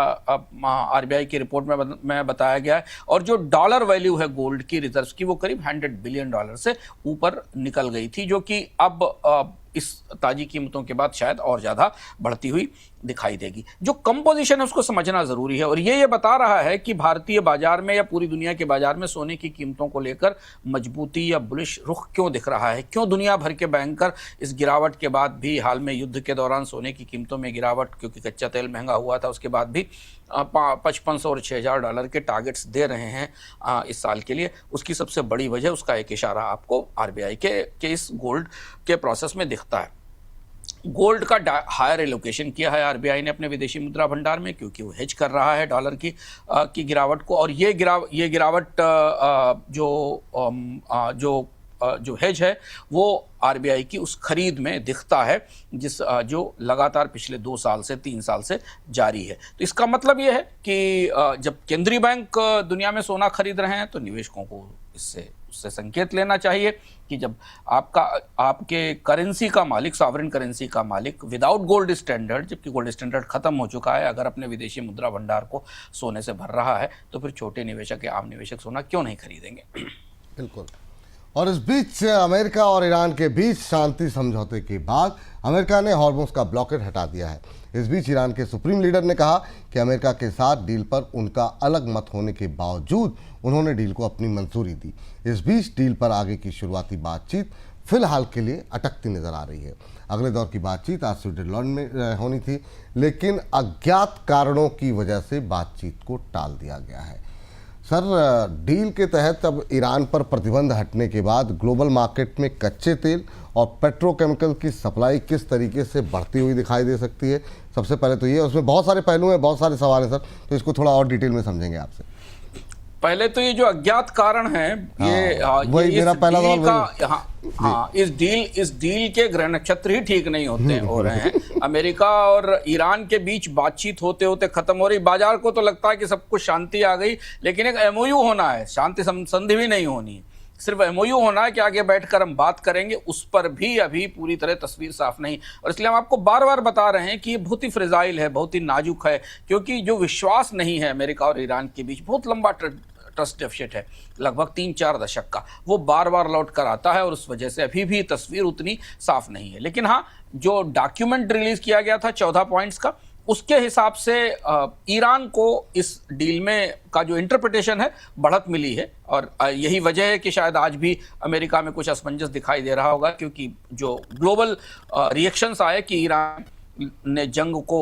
आरबीआई की रिपोर्ट में बताया गया है। और जो डॉलर वैल्यू है गोल्ड की रिजर्व्स की, वो करीब $100 बिलियन से ऊपर निकल गई थी, जो कि अब इस ताजी कीमतों के बाद शायद और ज़्यादा बढ़ती हुई दिखाई देगी। जो कंपोजिशन है उसको समझना ज़रूरी है, और ये बता रहा है कि भारतीय बाजार में या पूरी दुनिया के बाजार में सोने की कीमतों को लेकर मजबूती या बुलिश रुख क्यों दिख रहा है। क्यों दुनिया भर के बैंकर इस गिरावट के बाद भी, हाल में युद्ध के दौरान सोने की कीमतों में गिरावट, क्योंकि कच्चा तेल महंगा हुआ था, उसके बाद भी 5500 और $6000 के टारगेट्स दे रहे हैं इस साल के लिए। उसकी सबसे बड़ी वजह, उसका एक इशारा आपको आरबीआई के इस गोल्ड के प्रोसेस में दिखता है। गोल्ड का हायर एलोकेशन किया है आरबीआई ने अपने विदेशी मुद्रा भंडार में, क्योंकि वो हेज कर रहा है डॉलर की गिरावट को, और ये गिरावट जो हेज है वो आरबीआई की उस खरीद में दिखता है जो लगातार पिछले 2 साल से 3 साल से जारी है। तो इसका मतलब ये है कि जब केंद्रीय बैंक दुनिया में सोना खरीद रहे हैं तो निवेशकों को उससे संकेत लेना चाहिए कि जब आपके करेंसी का मालिक, सॉवरेन करेंसी का मालिक विदाउट गोल्ड स्टैंडर्ड, जबकि गोल्ड स्टैंडर्ड खत्म हो चुका है, अगर अपने विदेशी मुद्रा भंडार को सोने से भर रहा है, तो फिर छोटे निवेशक या आम निवेशक सोना क्यों नहीं खरीदेंगे। बिल्कुल। और इस बीच अमेरिका और ईरान के बीच शांति समझौते के बाद अमेरिका ने हॉर्मुज़ का ब्लॉकेड हटा दिया है। इस बीच ईरान के सुप्रीम लीडर ने कहा कि अमेरिका के साथ डील पर उनका अलग मत होने के बावजूद उन्होंने डील को अपनी मंजूरी दी। इस बीच डील पर आगे की शुरुआती बातचीत फिलहाल के लिए अटकती नजर आ रही है। अगले दौर की बातचीत आज स्विट्जरलैंड में होनी थी, लेकिन अज्ञात कारणों की वजह से बातचीत को टाल दिया गया है। सर, डील के तहत अब ईरान पर प्रतिबंध हटने के बाद ग्लोबल मार्केट में कच्चे तेल और पेट्रोकेमिकल की सप्लाई किस तरीके से बढ़ती हुई दिखाई दे सकती है? सबसे पहले तो ये, उसमें बहुत सारे पहलू हैं, बहुत सारे सवाल हैं सर, तो इसको थोड़ा और डिटेल में समझेंगे आपसे। पहले तो ये जो अज्ञात कारण है, वही मेरा पहला सवाल। इस डील के ग्रह नक्षत्र ही ठीक नहीं हो रहे हैं। अमेरिका और ईरान के बीच बातचीत होते होते खत्म हो रही। बाजार को तो लगता है कि सब कुछ शांति आ गई, लेकिन एक एमओयू होना है, शांति संधि भी नहीं होनी है। सिर्फ एमओयू होना है कि आगे बैठकर हम बात करेंगे, उस पर भी अभी पूरी तरह तस्वीर साफ नहीं। और इसलिए हम आपको बार बार बता रहे हैं कि ये बहुत ही फ्रेजाइल है, बहुत ही नाजुक है, क्योंकि जो विश्वास नहीं है अमेरिका और ईरान के बीच, बहुत लंबा ट्रस्ट डेफिसिट है, लगभग 3-4 दशक का, वो बार बार लौट कर आता है और उस वजह से अभी भी तस्वीर उतनी साफ नहीं है। लेकिन हाँ, जो डॉक्यूमेंट रिलीज किया गया था 14 पॉइंट्स का, उसके हिसाब से ईरान को इस डील में का जो इंटरप्रिटेशन है बढ़त मिली है। और यही वजह है कि शायद आज भी अमेरिका में कुछ असमंजस दिखाई दे रहा होगा, क्योंकि जो ग्लोबल रिएक्शंस आए कि ईरान ने जंग को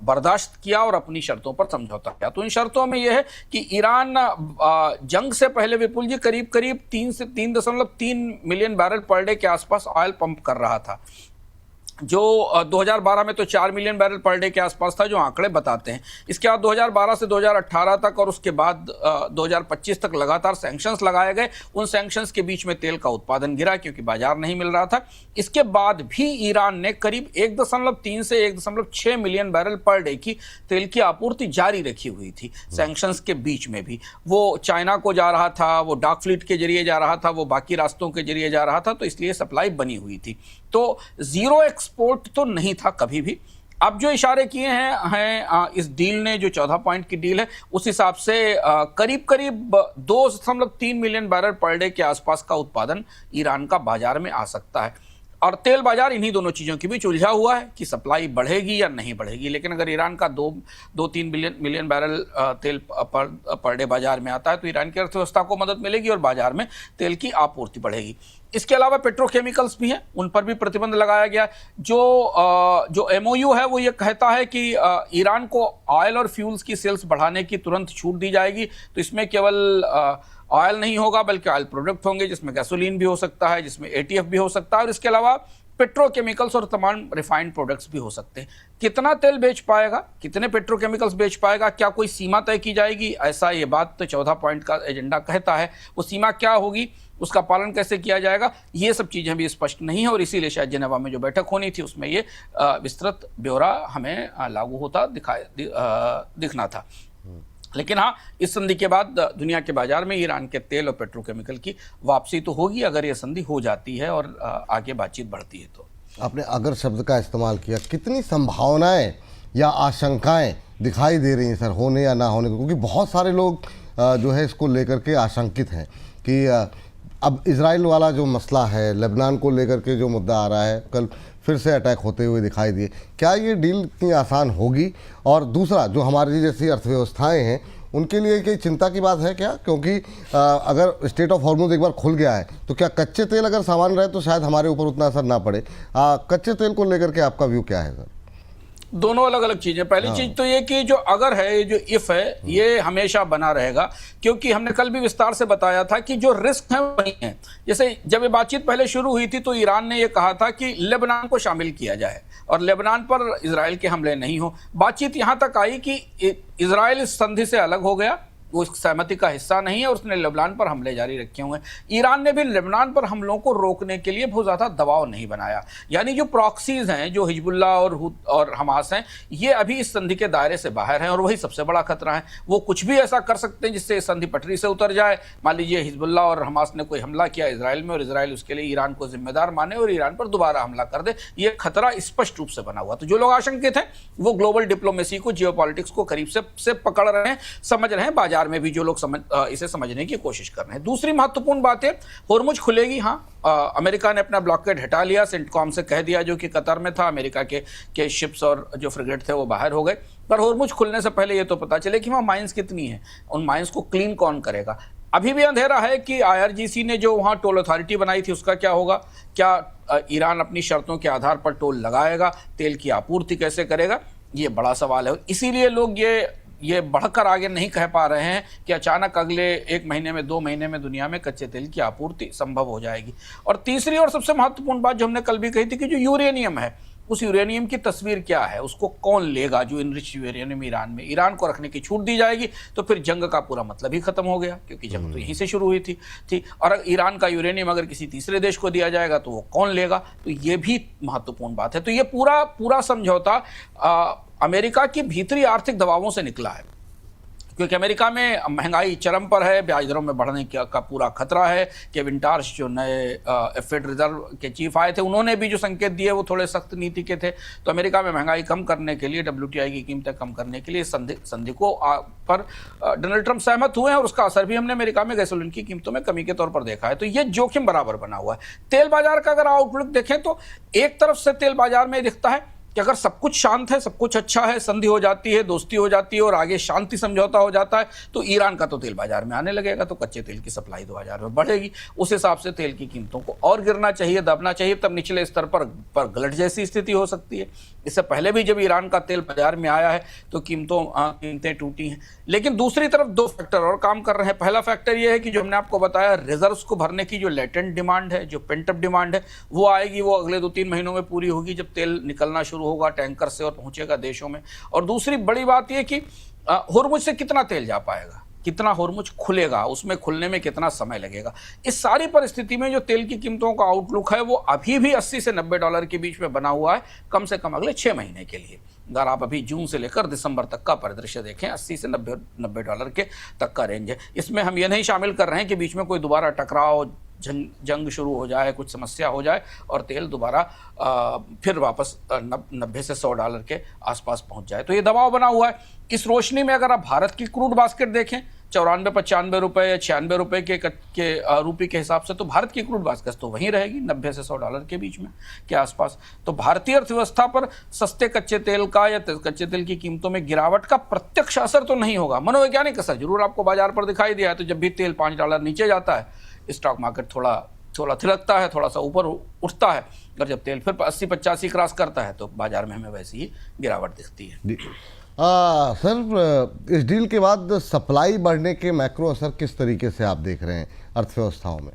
बर्दाश्त किया और अपनी शर्तों पर समझौता किया। तो इन शर्तों में यह है कि ईरान जंग से पहले विपुल जी करीब करीब 3 से 3.3 मिलियन बैरल पर डे के आसपास ऑयल पंप कर रहा था, जो 2012 में तो 4 मिलियन बैरल पर डे के आसपास था, जो आंकड़े बताते हैं। इसके बाद 2012 से 2018 तक और उसके बाद 2025 तक लगातार सैंक्शंस लगाए गए। उन सैंक्शंस के बीच में तेल का उत्पादन गिरा क्योंकि बाजार नहीं मिल रहा था। इसके बाद भी ईरान ने करीब 1.3 से 1.6 मिलियन बैरल पर डे की तेल की आपूर्ति जारी रखी हुई थी। सैंक्शंस के बीच में भी वो चाइना को जा रहा था, वो डार्क फ्लीट के जरिए जा रहा था, वो बाकी रास्तों के जरिए जा रहा था, तो इसलिए सप्लाई बनी हुई थी। तो जीरो एक्सपोर्ट तो नहीं था कभी भी। अब जो इशारे किए हैं इस डील ने, जो 14 पॉइंट की डील है, उस हिसाब से करीब करीब 2.3 मिलियन बैरल पर डे के आसपास का उत्पादन ईरान का बाजार में आ सकता है। और तेल बाजार इन्हीं दोनों चीज़ों के बीच उलझा हुआ है कि सप्लाई बढ़ेगी या नहीं बढ़ेगी। लेकिन अगर ईरान का 2-3 मिलियन बैरल तेल पर डे बाजार में आता है तो ईरान की अर्थव्यवस्था को मदद मिलेगी और बाजार में तेल की आपूर्ति बढ़ेगी। इसके अलावा पेट्रोकेमिकल्स भी हैं, उन पर भी प्रतिबंध लगाया गया। जो एमओयू है वो ये कहता है कि ईरान को ऑयल और फ्यूल्स की सेल्स बढ़ाने की तुरंत छूट दी जाएगी। तो इसमें केवल ऑयल नहीं होगा बल्कि ऑयल प्रोडक्ट होंगे, जिसमें गैसोलीन भी हो सकता है, जिसमें एटीएफ भी हो सकता है, और इसके अलावा पेट्रोकेमिकल्स और तमाम रिफाइंड प्रोडक्ट्स भी हो सकते हैं। कितना तेल बेच पाएगा, कितने पेट्रोकेमिकल्स बेच पाएगा, क्या कोई सीमा तय की जाएगी? ऐसा ये बात तो 14 पॉइंट का एजेंडा कहता है। वो सीमा क्या होगी, उसका पालन कैसे किया जाएगा, ये सब चीज़ें भी स्पष्ट नहीं है। और इसीलिए शायद जेनेवा में जो बैठक होनी थी उसमें ये विस्तृत ब्यौरा हमें लागू होता दिखना था। लेकिन हाँ, इस संधि के बाद दुनिया के बाजार में ईरान के तेल और पेट्रोकेमिकल की वापसी तो होगी, अगर ये संधि हो जाती है और आगे बातचीत बढ़ती है तो। आपने अगर शब्द का इस्तेमाल किया, कितनी संभावनाएं या आशंकाएं दिखाई दे रही हैं सर, होने या ना होने को? क्योंकि बहुत सारे लोग जो है इसको लेकर के आशंकित हैं कि अब इजराइल वाला जो मसला है, लेबनान को लेकर के जो मुद्दा आ रहा है, कल फिर से अटैक होते हुए दिखाई दिए, क्या ये डील इतनी आसान होगी? और दूसरा, जो हमारी जैसी अर्थव्यवस्थाएं हैं उनके लिए कोई चिंता की बात है क्या? क्योंकि अगर स्टेट ऑफ हॉर्मुज एक बार खुल गया है तो क्या कच्चे तेल अगर सामान रहे तो शायद हमारे ऊपर उतना असर ना पड़े। कच्चे तेल को लेकर के आपका व्यू क्या है सर? दोनों अलग अलग चीजें। पहली चीज तो ये कि जो अगर है, जो इफ है, ये हमेशा बना रहेगा, क्योंकि हमने कल भी विस्तार से बताया था कि जो रिस्क है वही है। जैसे जब ये बातचीत पहले शुरू हुई थी तो ईरान ने ये कहा था कि लेबनान को शामिल किया जाए और लेबनान पर इजराइल के हमले नहीं हो। बातचीत यहां तक आई कि इजराइल इस संधि से अलग हो गया, वो इस सहमति का हिस्सा नहीं है और उसने लेबनान पर हमले जारी रखे हुए हैं। ईरान ने भी लेबनान पर हमलों को रोकने के लिए बहुत ज़्यादा दबाव नहीं बनाया। यानी जो प्रॉक्सीज हैं, जो हिजबुल्ला और हमास हैं, ये अभी इस संधि के दायरे से बाहर हैं और वही सबसे बड़ा खतरा है। वो कुछ भी ऐसा कर सकते हैं जिससे संधि पटरी से उतर जाए। मान लीजिए हिजबुल्ला और हमास ने कोई हमला किया इजराइल में और इजराइल उसके लिए ईरान को जिम्मेदार माने और ईरान पर दोबारा हमला कर दे, ये खतरा स्पष्ट रूप से बना हुआ। तो जो लोग आशंकित हैं वो ग्लोबल डिप्लोमेसी को, जियोपॉलिटिक्स को करीब से पकड़ रहे हैं, समझ रहे हैं। बाजार में भी जो लोग इसे समझने की कोशिश कर रहे हैं। दूसरी महत्वपूर्ण बात है, होर्मुज खुलेगी। हाँ, अमेरिका ने अपना ब्लॉकेड हटा लिया, सेंटकॉम से कह दिया, जो कि कतर में था। अमेरिका के शिप्स और जो फ्रिगेट थे वो बाहर हो गए। पर होर्मुज खुलने से पहले ये तो पता चले कि वहाँ माइंस कितनी है, उन माइंस को क्लीन कौन करेगा। अभी भी अंधेरा है कि IRGC ने जो वहाँ टोल अथॉरिटी बनाई थी उसका क्या होगा। क्या ईरान अपनी शर्तों के आधार पर टोल लगाएगा? तेल की आपूर्ति कैसे करेगा? ये बड़ा सवाल है। इसीलिए लोग ये बढ़कर आगे नहीं कह पा रहे हैं कि अचानक अगले 1 महीने में, 2 महीने में दुनिया में कच्चे तेल की आपूर्ति संभव हो जाएगी। और तीसरी और सबसे महत्वपूर्ण बात जो हमने कल भी कही थी कि जो यूरेनियम है, उस यूरेनियम की तस्वीर क्या है, उसको कौन लेगा? जो इनरिच यूरेनियम ईरान को रखने की छूट दी जाएगी तो फिर जंग का पूरा मतलब ही खत्म हो गया, क्योंकि जंग तो यहीं से शुरू हुई थी। और ईरान का यूरेनियम अगर किसी तीसरे देश को दिया जाएगा तो वो कौन लेगा? तो ये भी महत्वपूर्ण बात है। तो ये पूरा समझौता अमेरिका की भीतरी आर्थिक दबावों से निकला है। क्योंकि अमेरिका में महंगाई चरम पर है, ब्याज दरों में बढ़ने का पूरा खतरा है। केविन टार्श जो नए फेड रिजर्व के चीफ आए थे, उन्होंने भी जो संकेत दिए वो थोड़े सख्त नीति के थे। तो अमेरिका में महंगाई कम करने के लिए, WTI की कीमतें कम करने के लिए संधि को पर डोनाल्ड ट्रंप सहमत हुए हैं, और उसका असर भी हमने अमेरिका में गैसोलीन की कीमतों में कमी के तौर पर देखा है। तो ये जोखिम बराबर बना हुआ है। तेल बाजार का अगर आउटलुक देखें तो एक तरफ से तेल बाजार में दिखता है कि अगर सब कुछ शांत है, सब कुछ अच्छा है, संधि हो जाती है, दोस्ती हो जाती है और आगे शांति समझौता हो जाता है, तो ईरान का तो तेल बाजार में आने लगेगा, तो कच्चे तेल की सप्लाई 2000 में बढ़ेगी। उस हिसाब से तेल की कीमतों को और गिरना चाहिए, दबना चाहिए, तब निचले स्तर पर गलट जैसी स्थिति हो सकती है। इससे पहले भी जब ईरान का तेल बाजार में आया है तो कीमतें टूटी हैं। लेकिन दूसरी तरफ दो फैक्टर और काम कर रहे हैं। पहला फैक्टर यह है कि जो हमने आपको बताया, रिजर्व्स को भरने की जो लेटेंट डिमांड है, जो पेंटअप डिमांड है, वो आएगी, वो अगले 2-3 महीनों में पूरी होगी, जब तेल निकलना शुरू होगा टैंकर से और पहुंचेगा देशों में। और दूसरी बड़ी बात यह कि होर्मुज से कितना तेल जा पाएगा, कितना होर्मुज खुलेगा, उसमें खुलने में कितना समय लगेगा। इस सारी परिस्थिति में जो तेल की कीमतों का आउटलुक है वो अभी भी $80 से $90 के बीच में बना हुआ है, कम से कम अगले 6 महीने के लिए। अगर आप अभी जून से लेकर दिसंबर तक का परिदृश्य देखें, $80 से $90 के तक का रेंज है। इसमें हम ये नहीं शामिल कर रहे हैं कि बीच में कोई दोबारा टकराव, जंग शुरू हो जाए, कुछ समस्या हो जाए और तेल दोबारा फिर वापस $90 से $100 के आसपास पहुंच जाए। तो ये दबाव बना हुआ है। इस रोशनी में अगर आप भारत की क्रूड बास्केट देखें, 94-95 रुपए या 96 रुपए के रूपी के हिसाब से, तो भारत की क्रूड बास्केट तो वहीं रहेगी $90 से $100 के बीच में के आसपास। तो भारतीय अर्थव्यवस्था पर सस्ते कच्चे तेल का या कच्चे तेल की कीमतों में गिरावट का प्रत्यक्ष असर तो नहीं होगा, मनोवैज्ञानिक असर जरूर आपको बाजार पर दिखाई दिया है। तो जब भी तेल $5 नीचे जाता है, स्टॉक मार्केट थोड़ा थिरकता है, थोड़ा सा ऊपर उठता है, और जब तेल फिर 80-85 क्रॉस करता है तो बाजार में हमें वैसी ही गिरावट दिखती है। सर, इस डील के बाद सप्लाई बढ़ने के मैक्रो असर किस तरीके से आप देख रहे हैं अर्थव्यवस्थाओं में?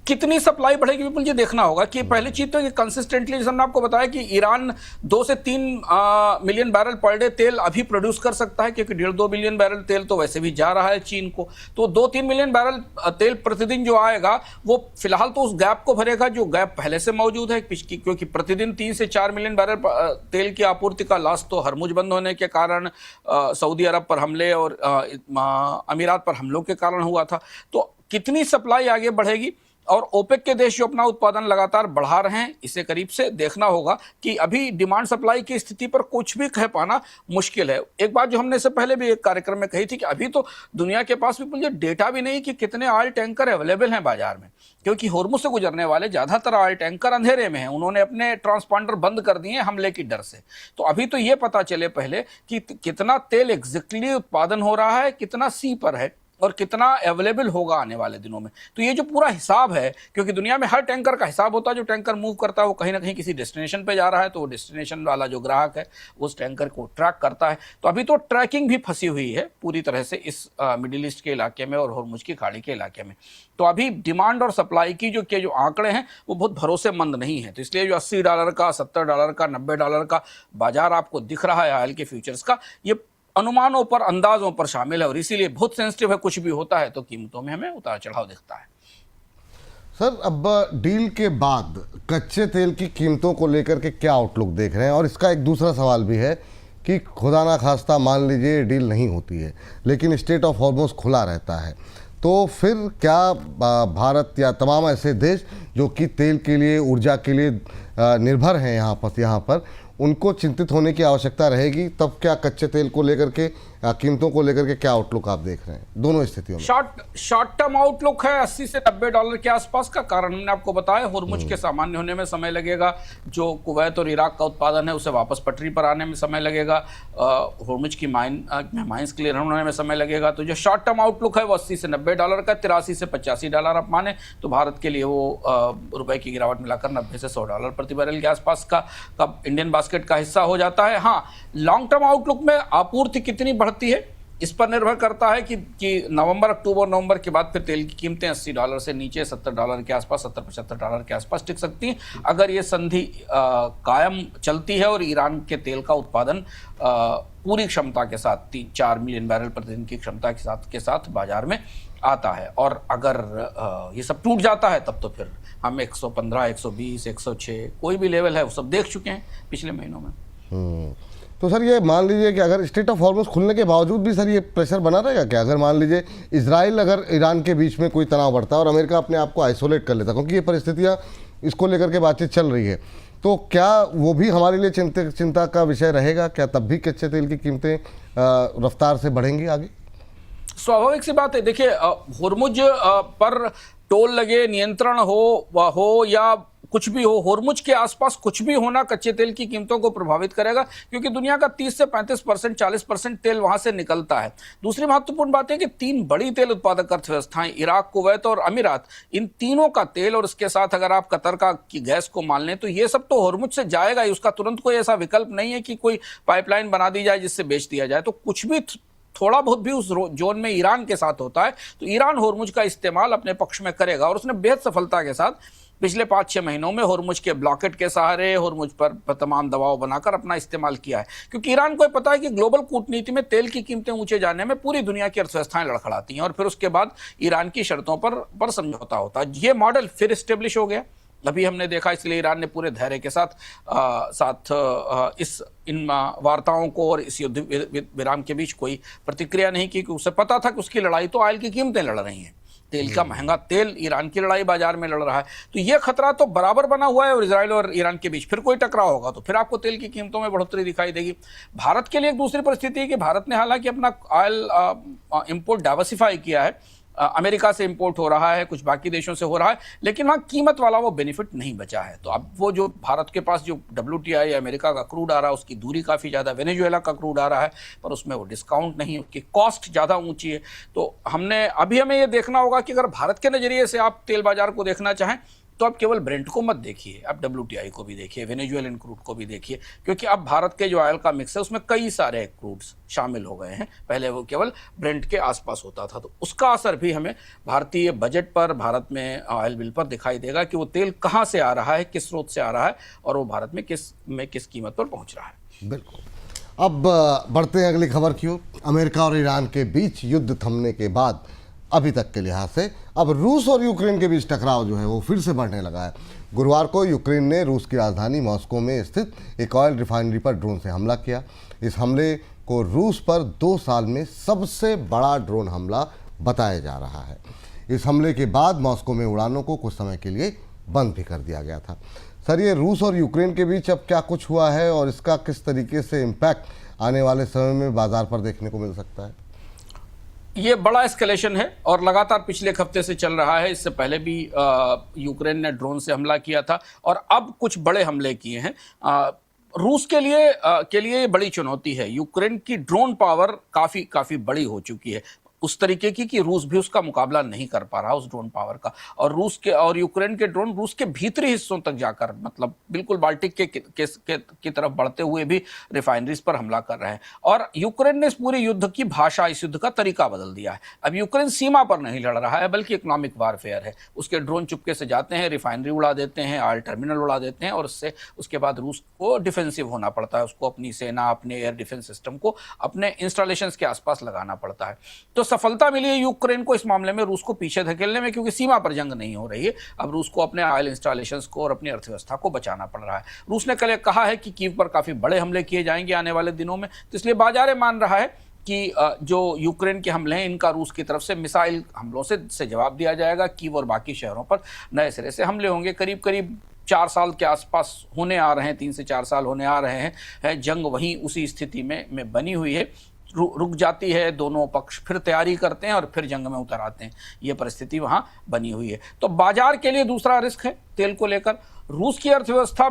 कितनी सप्लाई बढ़ेगी विपुल जी, देखना होगा। कि पहली चीज तो ये कंसिस्टेंटली, जैसे हमने आपको बताया कि ईरान 2 से 3 मिलियन बैरल पर डे तेल अभी प्रोड्यूस कर सकता है, क्योंकि 1.5-2 बिलियन बैरल तेल तो वैसे भी जा रहा है चीन को। तो 2-3 मिलियन बैरल तेल प्रतिदिन जो आएगा, वो फिलहाल तो उस गैप को भरेगा जो गैप पहले से मौजूद है, क्योंकि प्रतिदिन 3 से 4 मिलियन बैरल तेल की आपूर्ति का लॉस तो हरमुज बंद होने के कारण, सऊदी अरब पर हमले और अमीरात पर हमलों के कारण हुआ था। तो कितनी सप्लाई आगे बढ़ेगी, और ओपेक के देश जो अपना उत्पादन लगातार बढ़ा रहे हैं, इसे करीब से देखना होगा कि अभी डिमांड सप्लाई की स्थिति पर कुछ भी कह पाना मुश्किल है। एक बात जो हमने इससे पहले भी एक कार्यक्रम में कही थी कि अभी तो दुनिया के पास भी डेटा भी नहीं कि कितने ऑयल टैंकर अवेलेबल हैं बाजार में, क्योंकि होर्मुज से गुजरने वाले ज्यादातर ऑयल टैंकर अंधेरे में हैं, उन्होंने अपने ट्रांसपॉन्डर बंद कर दिए हमले की डर से। तो अभी तो ये पता चले पहले कि कितना तेल एग्जैक्टली उत्पादन हो रहा है, कितना सी पर है और कितना अवेलेबल होगा आने वाले दिनों में। तो ये जो पूरा हिसाब है, क्योंकि दुनिया में हर टैंकर का हिसाब होता है, जो टैंकर मूव करता है वो कहीं ना कहीं किसी डेस्टिनेशन पे जा रहा है, तो वो डेस्टिनेशन वाला जो ग्राहक है उस टैंकर को ट्रैक करता है। तो अभी तो ट्रैकिंग भी फंसी हुई है पूरी तरह से इस मिडिल ईस्ट के इलाके में और होर्मुज की खाड़ी के इलाके में। तो अभी डिमांड और सप्लाई की जो आंकड़े हैं वो बहुत भरोसेमंद नहीं है। तो इसलिए जो $80 का, $70 का, $90 का बाजार आपको दिख रहा है ऑयल के फ्यूचर्स का, ये अनुमानों पर, अंदाजों पर शामिल है, और इसीलिए बहुत सेंसिटिव है। कुछ भी होता है तो कीमतों में हमें उतार चढ़ाव दिखता है। सर, अब डील के बाद कच्चे तेल की कीमतों को लेकर के क्या आउटलुक देख रहे हैं? और इसका एक दूसरा सवाल भी है कि खुदा ना खास्ता मान लीजिए डील नहीं होती है, लेकिन स्टेट ऑफ हॉर्मुज खुला रहता है, तो फिर क्या भारत या तमाम ऐसे देश जो कि तेल के लिए, ऊर्जा के लिए निर्भर हैं यहाँ पर उनको चिंतित होने की आवश्यकता रहेगी? तब क्या कच्चे तेल को लेकर के, कीमतों को लेकर के क्या आउटलुक आप देख रहे हैं दोनों स्थितियों में? शॉर्ट टर्म आउटलुक है $80 से $90 के आसपास का। कारण हमने आपको बताया, होर्मुज के सामान्य होने में समय लगेगा, जो कुवैत और इराक का उत्पादन है उसे वापस पटरी पर आने में समय लगेगा, होर्मुज की माइंस क्लियर होने में समय लगेगा। तो जो शॉर्ट टर्म आउटलुक है वो $80 से $90 का, $83 से $85 आप माने तो भारत के लिए वो रुपए की गिरावट मिलाकर $90 से $100 प्रति बैरल के आसपास का इंडियन बास्केट का हिस्सा हो जाता है। हाँ, लॉन्ग टर्म आउटलुक में आपूर्ति कितनी बढ़ती है इस पर निर्भर करता है कि अक्टूबर नवंबर के बाद फिर तेल की कीमतें $80 से नीचे $70 के आसपास, $70-75 के आसपास टिक सकती हैं, अगर ये संधि कायम चलती है और ईरान के तेल का उत्पादन पूरी क्षमता के साथ 3-4 मिलियन बैरल प्रतिदिन की क्षमता के साथ बाजार में आता है। और अगर ये सब टूट जाता है तब तो फिर हम 115, 120, 106 कोई भी लेवल है वो सब देख चुके हैं पिछले महीनों में। तो सर ये मान लीजिए कि अगर स्ट्रेट ऑफ हॉर्मुज खुलने के बावजूद भी सर ये प्रेशर बना रहेगा क्या? अगर मान लीजिए इजराइल अगर ईरान के बीच में कोई तनाव बढ़ता है और अमेरिका अपने आप को आइसोलेट कर लेता, क्योंकि ये परिस्थितियाँ इसको लेकर के बातचीत चल रही है, तो क्या वो भी हमारे लिए चिंता का विषय रहेगा? क्या तब भी कच्चे तेल की कीमतें रफ्तार से बढ़ेंगी आगे? स्वाभाविक सी बात है। देखिए, होर्मुज पर टोल लगे, नियंत्रण हो या कुछ भी हो, होर्मुज के आसपास कुछ भी होना कच्चे तेल की कीमतों को प्रभावित करेगा, क्योंकि दुनिया का 30 से 35%, 40% तेल वहां से निकलता है। दूसरी महत्वपूर्ण बात है कि 3 बड़ी तेल उत्पादक अर्थव्यवस्थाएं, इराक, कुवैत और अमीरात, इन तीनों का तेल, और इसके साथ अगर आप कतर की गैस को मान लें, तो ये सब तो होर्मुज से जाएगा ही। उसका तुरंत कोई ऐसा विकल्प नहीं है कि कोई पाइपलाइन बना दी जाए जिससे बेच दिया जाए। तो कुछ भी थोड़ा बहुत भी उस जोन में ईरान के साथ होता है तो ईरान होर्मुज का इस्तेमाल अपने पक्ष में करेगा, और उसने बेहद सफलता के साथ पिछले 5-6 महीनों में होर्मुज के ब्लॉकेट के सहारे, होर्मुज पर तमाम दबाव बनाकर अपना इस्तेमाल किया है। क्योंकि ईरान को पता है कि ग्लोबल कूटनीति में तेल की कीमतें ऊंचे जाने में पूरी दुनिया की अर्थव्यवस्थाएं लड़खड़ाती हैं, और फिर उसके बाद ईरान की शर्तों पर समझौता होता है। ये मॉडल फिर स्टेब्लिश हो गया, अभी हमने देखा। इसलिए ईरान ने पूरे धैर्य के साथ इन वार्ताओं को और इस युद्ध विराम के बीच कोई प्रतिक्रिया नहीं की, क्योंकि उसे पता था कि उसकी लड़ाई तो ऑयल की कीमतें लड़ रही हैं। तेल का महंगा तेल, ईरान की लड़ाई बाजार में लड़ रहा है, तो ये खतरा तो बराबर बना हुआ है। और इजराइल और ईरान के बीच फिर कोई टकराव होगा तो फिर आपको तेल की कीमतों में बढ़ोतरी दिखाई देगी। भारत के लिए एक दूसरी परिस्थिति है कि भारत ने हालांकि अपना ऑयल इंपोर्ट डाइवर्सिफाई किया है, अमेरिका से इंपोर्ट हो रहा है, कुछ बाकी देशों से हो रहा है, लेकिन वहाँ कीमत वाला वो बेनिफिट नहीं बचा है। तो अब वो जो भारत के पास जो WTI या अमेरिका का क्रूड आ रहा है, उसकी दूरी काफ़ी ज़्यादा, वेनेजुएला का क्रूड आ रहा है पर उसमें वो डिस्काउंट नहीं, उसकी कॉस्ट ज़्यादा ऊंची है। तो हमें ये देखना होगा कि अगर भारत के नज़रिए से आप तेल बाजार को देखना चाहें तो आप केवल ब्रेंट को मत देखिए, आप WTI को भी देखिए, वेनेजुएलन क्रूड को भी देखिए, क्योंकि अब भारत के जो ऑयल का मिक्स है उसमें कई सारे क्रूड्स शामिल हो गए हैं। पहले वो केवल ब्रेंट के आसपास होता था, तो उसका असर भी हमें भारतीय बजट पर, भारत में ऑयल बिल पर दिखाई देगा कि वो तेल कहाँ से आ रहा है, किस स्रोत से आ रहा है और वो भारत में किस कीमत पर पहुँच रहा है। बिल्कुल। अब बढ़ते हैं अगली खबर की ओर। अमेरिका और ईरान के बीच युद्ध थमने के बाद अभी तक के लिहाज से अब रूस और यूक्रेन के बीच टकराव जो है वो फिर से बढ़ने लगा है। गुरुवार को यूक्रेन ने रूस की राजधानी मॉस्को में स्थित एक ऑयल रिफाइनरी पर ड्रोन से हमला किया। इस हमले को रूस पर 2 साल में सबसे बड़ा ड्रोन हमला बताया जा रहा है। इस हमले के बाद मॉस्को में उड़ानों को कुछ समय के लिए बंद भी कर दिया गया था। सर, ये रूस और यूक्रेन के बीच अब क्या कुछ हुआ है और इसका किस तरीके से इम्पैक्ट आने वाले समय में बाजार पर देखने को मिल सकता है? ये बड़ा एस्केलेशन है और लगातार पिछले एक हफ्ते से चल रहा है। इससे पहले भी यूक्रेन ने ड्रोन से हमला किया था और अब कुछ बड़े हमले किए हैं। रूस के लिए बड़ी चुनौती है। यूक्रेन की ड्रोन पावर काफ़ी बड़ी हो चुकी है, उस तरीके की कि रूस भी उसका मुकाबला नहीं कर पा रहा उस ड्रोन पावर का। और यूक्रेन के ड्रोन रूस के भीतरी हिस्सों तक जाकर, मतलब बिल्कुल बाल्टिक की तरफ बढ़ते हुए भी रिफाइनरीज पर हमला कर रहे हैं। और यूक्रेन ने इस पूरे युद्ध की भाषा, इस युद्ध का तरीका बदल दिया है। अब यूक्रेन सीमा पर नहीं लड़ रहा है बल्कि इकोनॉमिक वारफेयर है। उसके ड्रोन चुपके से जाते हैं, रिफाइनरी उड़ा देते हैं, ऑयल टर्मिनल उड़ा देते हैं और उसके बाद रूस को डिफेंसिव होना पड़ता है। उसको अपनी सेना, अपने एयर डिफेंस सिस्टम को अपने इंस्टॉलेशंस के आसपास लगाना पड़ता है। तो सफलता मिली है यूक्रेन को इस मामले में रूस को पीछे धकेलने में, क्योंकि सीमा पर जंग नहीं हो रही है। अब रूस को अपने ऑयल इंस्टॉलेशंस को और अपनी अर्थव्यवस्था को बचाना पड़ रहा है। रूस ने कल कहा है कि कीव पर काफी बड़े हमले किए जाएंगे आने वाले दिनों में, तो इसलिए बाजार मान रहा है कि जो यूक्रेन के हमले हैं इनका रूस की तरफ से मिसाइल हमलों से जवाब दिया जाएगा। कीव और बाकी शहरों पर नए सिरे से हमले होंगे। करीब 4 साल के आसपास होने आ रहे हैं, 3 से 4 साल होने आ रहे हैं। जंग वहीं उसी स्थिति में बनी हुई है, रुक जाती है, दोनों पक्ष फिर तैयारी करते हैं और फिर जंग में उतर आते हैं। ये परिस्थिति वहाँ बनी हुई है। तो बाजार के लिए दूसरा रिस्क है तेल को लेकर। रूस की अर्थव्यवस्था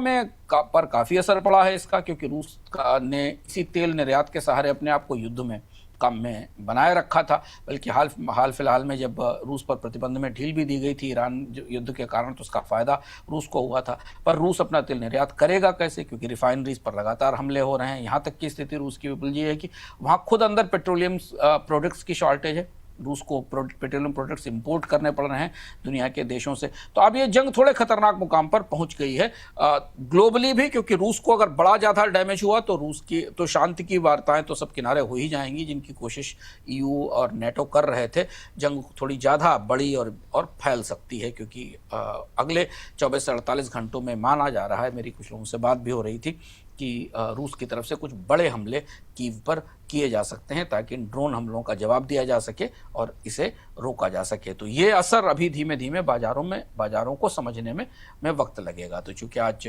पर काफ़ी असर पड़ा है इसका, क्योंकि रूस ने इसी तेल निर्यात के सहारे अपने आप को युद्ध में कम में बनाए रखा था। बल्कि हाल फिलहाल में जब रूस पर प्रतिबंध में ढील भी दी गई थी ईरान युद्ध के कारण, तो उसका फ़ायदा रूस को हुआ था। पर रूस अपना तेल निर्यात करेगा कैसे, क्योंकि रिफाइनरीज पर लगातार हमले हो रहे हैं। यहाँ तक की स्थिति रूस की विपुल जी है कि वहाँ खुद अंदर पेट्रोलियम प्रोडक्ट्स की शॉर्टेज है। रूस को पेट्रोलियम प्रोडक्ट्स इंपोर्ट करने पड़ रहे हैं दुनिया के देशों से। तो अब ये जंग थोड़े खतरनाक मुकाम पर पहुंच गई है ग्लोबली भी, क्योंकि रूस को अगर बड़ा ज़्यादा डैमेज हुआ तो शांति की वार्ताएं तो सब किनारे हो ही जाएंगी, जिनकी कोशिश EU और NATO कर रहे थे। जंग थोड़ी ज़्यादा बड़ी और फैल सकती है, क्योंकि अगले 24 से 48 घंटों में माना जा रहा है, मेरी कुछ लोगों से बात भी हो रही थी, कि रूस की तरफ से कुछ बड़े हमले कीव पर किए जा सकते हैं ताकि इन ड्रोन हमलों का जवाब दिया जा सके और इसे रोका जा सके। तो ये असर अभी धीमे धीमे बाजारों को समझने में वक्त लगेगा। तो चूंकि आज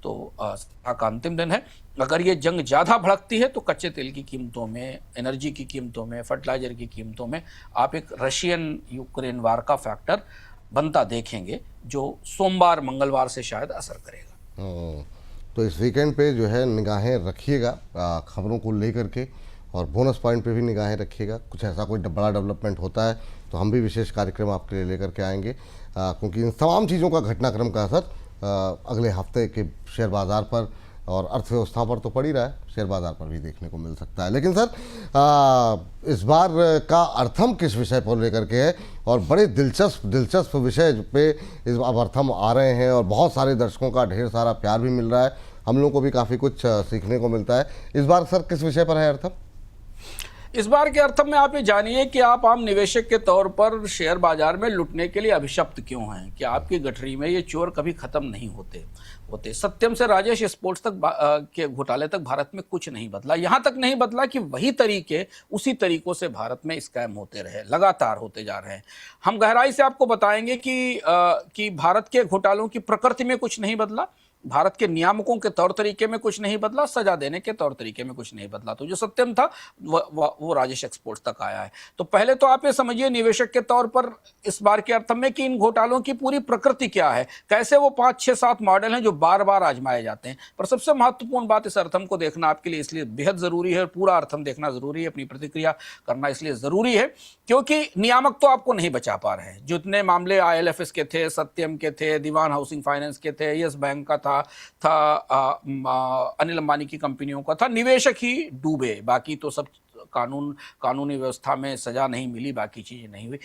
तो सप्ताह का अंतिम दिन है, अगर ये जंग ज़्यादा भड़कती है तो कच्चे तेल की कीमतों में, एनर्जी की कीमतों में, फर्टिलाइजर की कीमतों में आप एक रशियन यूक्रेन वार का फैक्टर बनता देखेंगे, जो सोमवार मंगलवार से शायद असर करेगा। तो इस वीकेंड पे जो है निगाहें रखिएगा खबरों को लेकर के, और बोनस पॉइंट पे भी निगाहें रखिएगा। कुछ ऐसा कोई बड़ा डेवलपमेंट होता है तो हम भी विशेष कार्यक्रम आपके लिए लेकर के आएंगे, क्योंकि इन तमाम चीज़ों का घटनाक्रम का असर अगले हफ्ते के शेयर बाज़ार पर और अर्थव्यवस्था पर तो पड़ ही रहा है, शेयर बाज़ार पर भी देखने को मिल सकता है। लेकिन सर इस बार का अर्थम किस विषय पर लेकर के है, और बड़े दिलचस्प विषय पे इस बार अर्थम आ रहे हैं और बहुत सारे दर्शकों का ढेर सारा प्यार भी मिल रहा है, हम लोगों को भी काफ़ी कुछ सीखने को मिलता है। इस बार सर किस विषय पर है अर्थम? इस बार के अर्थम में आप ये जानिए कि आप आम निवेशक के तौर पर शेयर बाजार में लुटने के लिए अभिशप्त क्यों हैं, कि आपकी गठरी में ये चोर कभी खत्म नहीं होते। सत्यम से राजेश स्पोर्ट्स तक के घोटाले तक भारत में कुछ नहीं बदला। यहां तक नहीं बदला कि वही तरीके उसी तरीकों से भारत में स्कैम होते रहे, लगातार होते जा रहे हैं। हम गहराई से आपको बताएंगे कि भारत के घोटालों की प्रकृति में कुछ नहीं बदला, भारत के नियामकों के तौर तरीके में कुछ नहीं बदला, सजा देने के तौर तरीके में कुछ नहीं बदला। तो जो सत्यम था वो राजेश एक्सपोर्ट्स तक आया है। तो पहले तो आप ये समझिए निवेशक के तौर पर इस बार के अर्थम में कि इन घोटालों की पूरी प्रकृति क्या है, कैसे वो 5, 6, 7 मॉडल हैं जो बार बार आजमाए जाते हैं। पर सबसे महत्वपूर्ण बात, इस अर्थम को देखना आपके लिए इसलिए बेहद जरूरी है, पूरा अर्थम देखना जरूरी है, अपनी प्रतिक्रिया करना इसलिए जरूरी है क्योंकि नियामक तो आपको नहीं बचा पा रहे हैं। जितने मामले IL&FS के थे, सत्यम के थे, दीवान हाउसिंग फाइनेंस के थे, यस बैंक का था अनिल अंबानी की कंपनियों का था, निवेशक ही डूबे, बाकी तो सब कानूनी व्यवस्था में सजा नहीं मिली, बाकी चीजें नहीं हुई।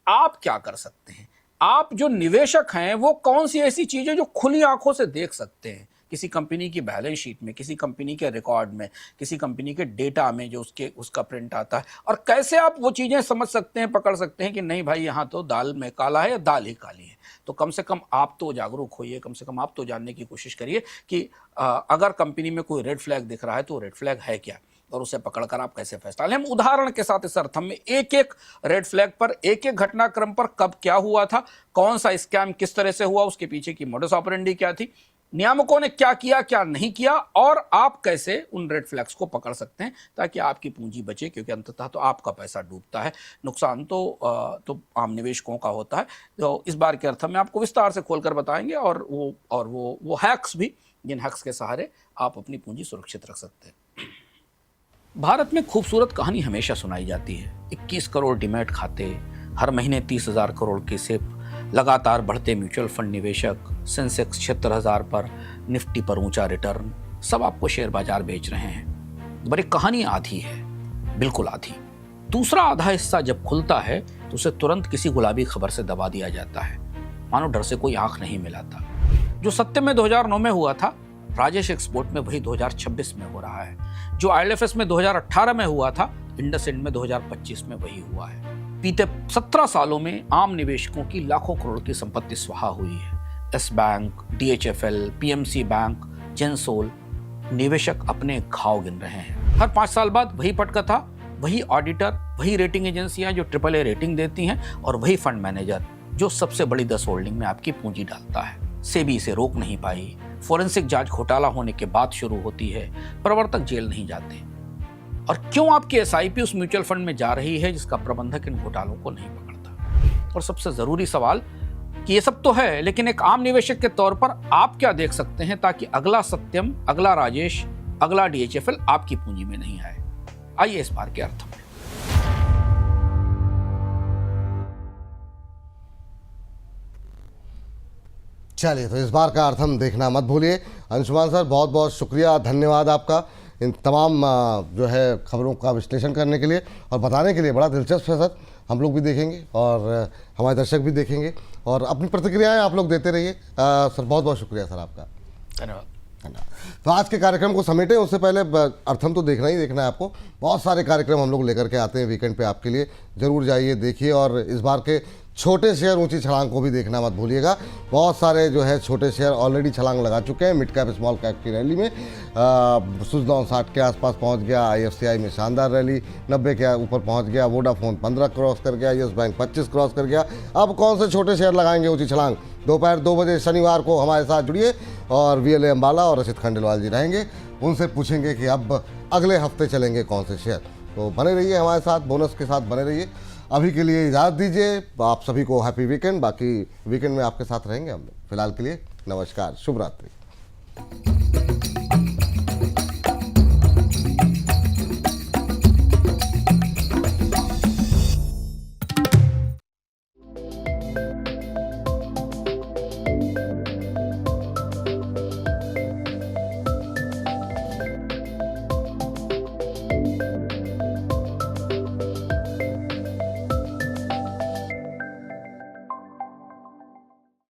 आप क्या कर सकते हैं? आप जो निवेशक हैं वो कौन सी ऐसी चीजें जो खुली आंखों से देख सकते हैं, किसी कंपनी की बैलेंस शीट में, किसी कंपनी के रिकॉर्ड में, किसी कंपनी के डेटा में जो उसका प्रिंट आता है, और कैसे आप वो चीज़ें समझ सकते हैं, पकड़ सकते हैं कि नहीं भाई यहाँ तो दाल में काला है या दाल ही काली है। तो कम से कम आप तो जागरूक होइए, कम से कम आप तो जानने की कोशिश करिए कि अगर कंपनी में कोई रेड फ्लैग दिख रहा है तो रेड फ्लैग है क्या, और उसे पकड़कर आप कैसे फैसला लें। हम उदाहरण के साथ इस अर्थम में एक एक रेड फ्लैग पर, एक एक घटनाक्रम पर कब क्या हुआ था, कौन सा स्कैम किस तरह से हुआ, उसके पीछे की मोडस ऑपरेंडी क्या थी, नियामकों ने क्या किया क्या नहीं किया, और आप कैसे उन रेड फ्लैग्स को पकड़ सकते हैं ताकि आपकी पूंजी बचे, क्योंकि अंततः तो आपका पैसा डूबता है, नुकसान तो आम निवेशकों का होता है। तो इस बार के अर्थ में आपको विस्तार से खोलकर बताएंगे, और वो हैक्स भी, जिन हैक्स के सहारे आप अपनी पूंजी सुरक्षित रख सकते हैं। भारत में खूबसूरत कहानी हमेशा सुनाई जाती है। 21 करोड़ डीमैट खाते, हर महीने 30,000 करोड़ के सिप, लगातार बढ़ते म्यूचुअल फंड निवेशक, सेंसेक्स 76,000 पर, निफ्टी पर ऊंचा रिटर्न, सब आपको शेयर बाजार बेच रहे हैं। बड़ी कहानी आधी है, बिल्कुल आधी। दूसरा आधा हिस्सा जब खुलता है तो उसे तुरंत किसी गुलाबी खबर से दबा दिया जाता है, मानो डर से कोई आंख नहीं मिलाता। जो सत्य में 2009 में हुआ था, राजेश एक्सपोर्ट में वही 2026 में हो रहा है। जो IL&FS में 2018 में हुआ था, इंडसइंड में 2025 में वही हुआ है। बीते 17 सालों में आम निवेशकों की लाखों करोड़ की संपत्ति स्वाहा हुई है। एस बैंक, DHFL, PMC बैंक, जेंसोल, निवेशक अपने घाव गिन रहे हैं। हर 5 साल बाद वही पटकथा, वही ऑडिटर, वही रेटिंग एजेंसियां जो AAA रेटिंग देती हैं, और वही फंड मैनेजर जो सबसे बड़ी 10 होल्डिंग में आपकी पूंजी डालता है। सेबी इसे रोक नहीं पाई, फोरेंसिक जांच घोटाला होने के बाद शुरू होती है, प्रवर्तक जेल नहीं जाते। और क्यों आपकी SIP उस म्यूचुअल फंड में जा रही है जिसका प्रबंधक इन घोटालों को नहीं पकड़ता? और सबसे जरूरी सवाल कि ये सब तो है, लेकिन एक आम निवेशक के तौर पर आप क्या देख सकते हैं ताकि अगला सत्यम, अगला राजेश, अगला DHFL आपकी पूंजी में नहीं आए? आइए इस बार के अर्थ में। चलिए, तो इस बार का अर्थ हम देखना मत भूलिए। अंशुमान सर, बहुत बहुत शुक्रिया, धन्यवाद आपका इन तमाम जो है खबरों का विश्लेषण करने के लिए और बताने के लिए। बड़ा दिलचस्प है सर, हम लोग भी देखेंगे और हमारे दर्शक भी देखेंगे, और अपनी प्रतिक्रियाएं आप लोग देते रहिए। सर, बहुत बहुत शुक्रिया सर आपका। धन्यवाद। तो आज के कार्यक्रम को समेटे उससे पहले अर्थम तो देखना ही देखना है आपको। बहुत सारे कार्यक्रम हम लोग लेकर के आते हैं वीकेंड पे आपके लिए, ज़रूर जाइए देखिए। और इस बार के छोटे शेयर ऊंची छलांग को भी देखना मत भूलिएगा। बहुत सारे जो है छोटे शेयर ऑलरेडी छलांग लगा चुके हैं मिड कैप स्मॉल कैप की रैली में। सुजलॉन 60 के आसपास पहुंच गया, IFCI में शानदार रैली 90 के ऊपर पहुंच गया, वोडाफोन 15 क्रॉस कर गया, यस बैंक 25 क्रॉस कर गया। अब कौन से छोटे शेयर लगाएंगे ऊंची छलांग? दोपहर 2 बजे शनिवार को हमारे साथ जुड़िए और VLA अंबाला और रचित खंडेलवाल जी रहेंगे, उनसे पूछेंगे कि अब अगले हफ्ते चलेंगे कौन से शेयर। तो बने रहिए हमारे साथ, बोनस के साथ बने रहिए। अभी के लिए इजाज़त दीजिए, आप सभी को हैप्पी वीकेंड। बाकी वीकेंड में आपके साथ रहेंगे हम लोग। फिलहाल के लिए नमस्कार, शुभ रात्रि।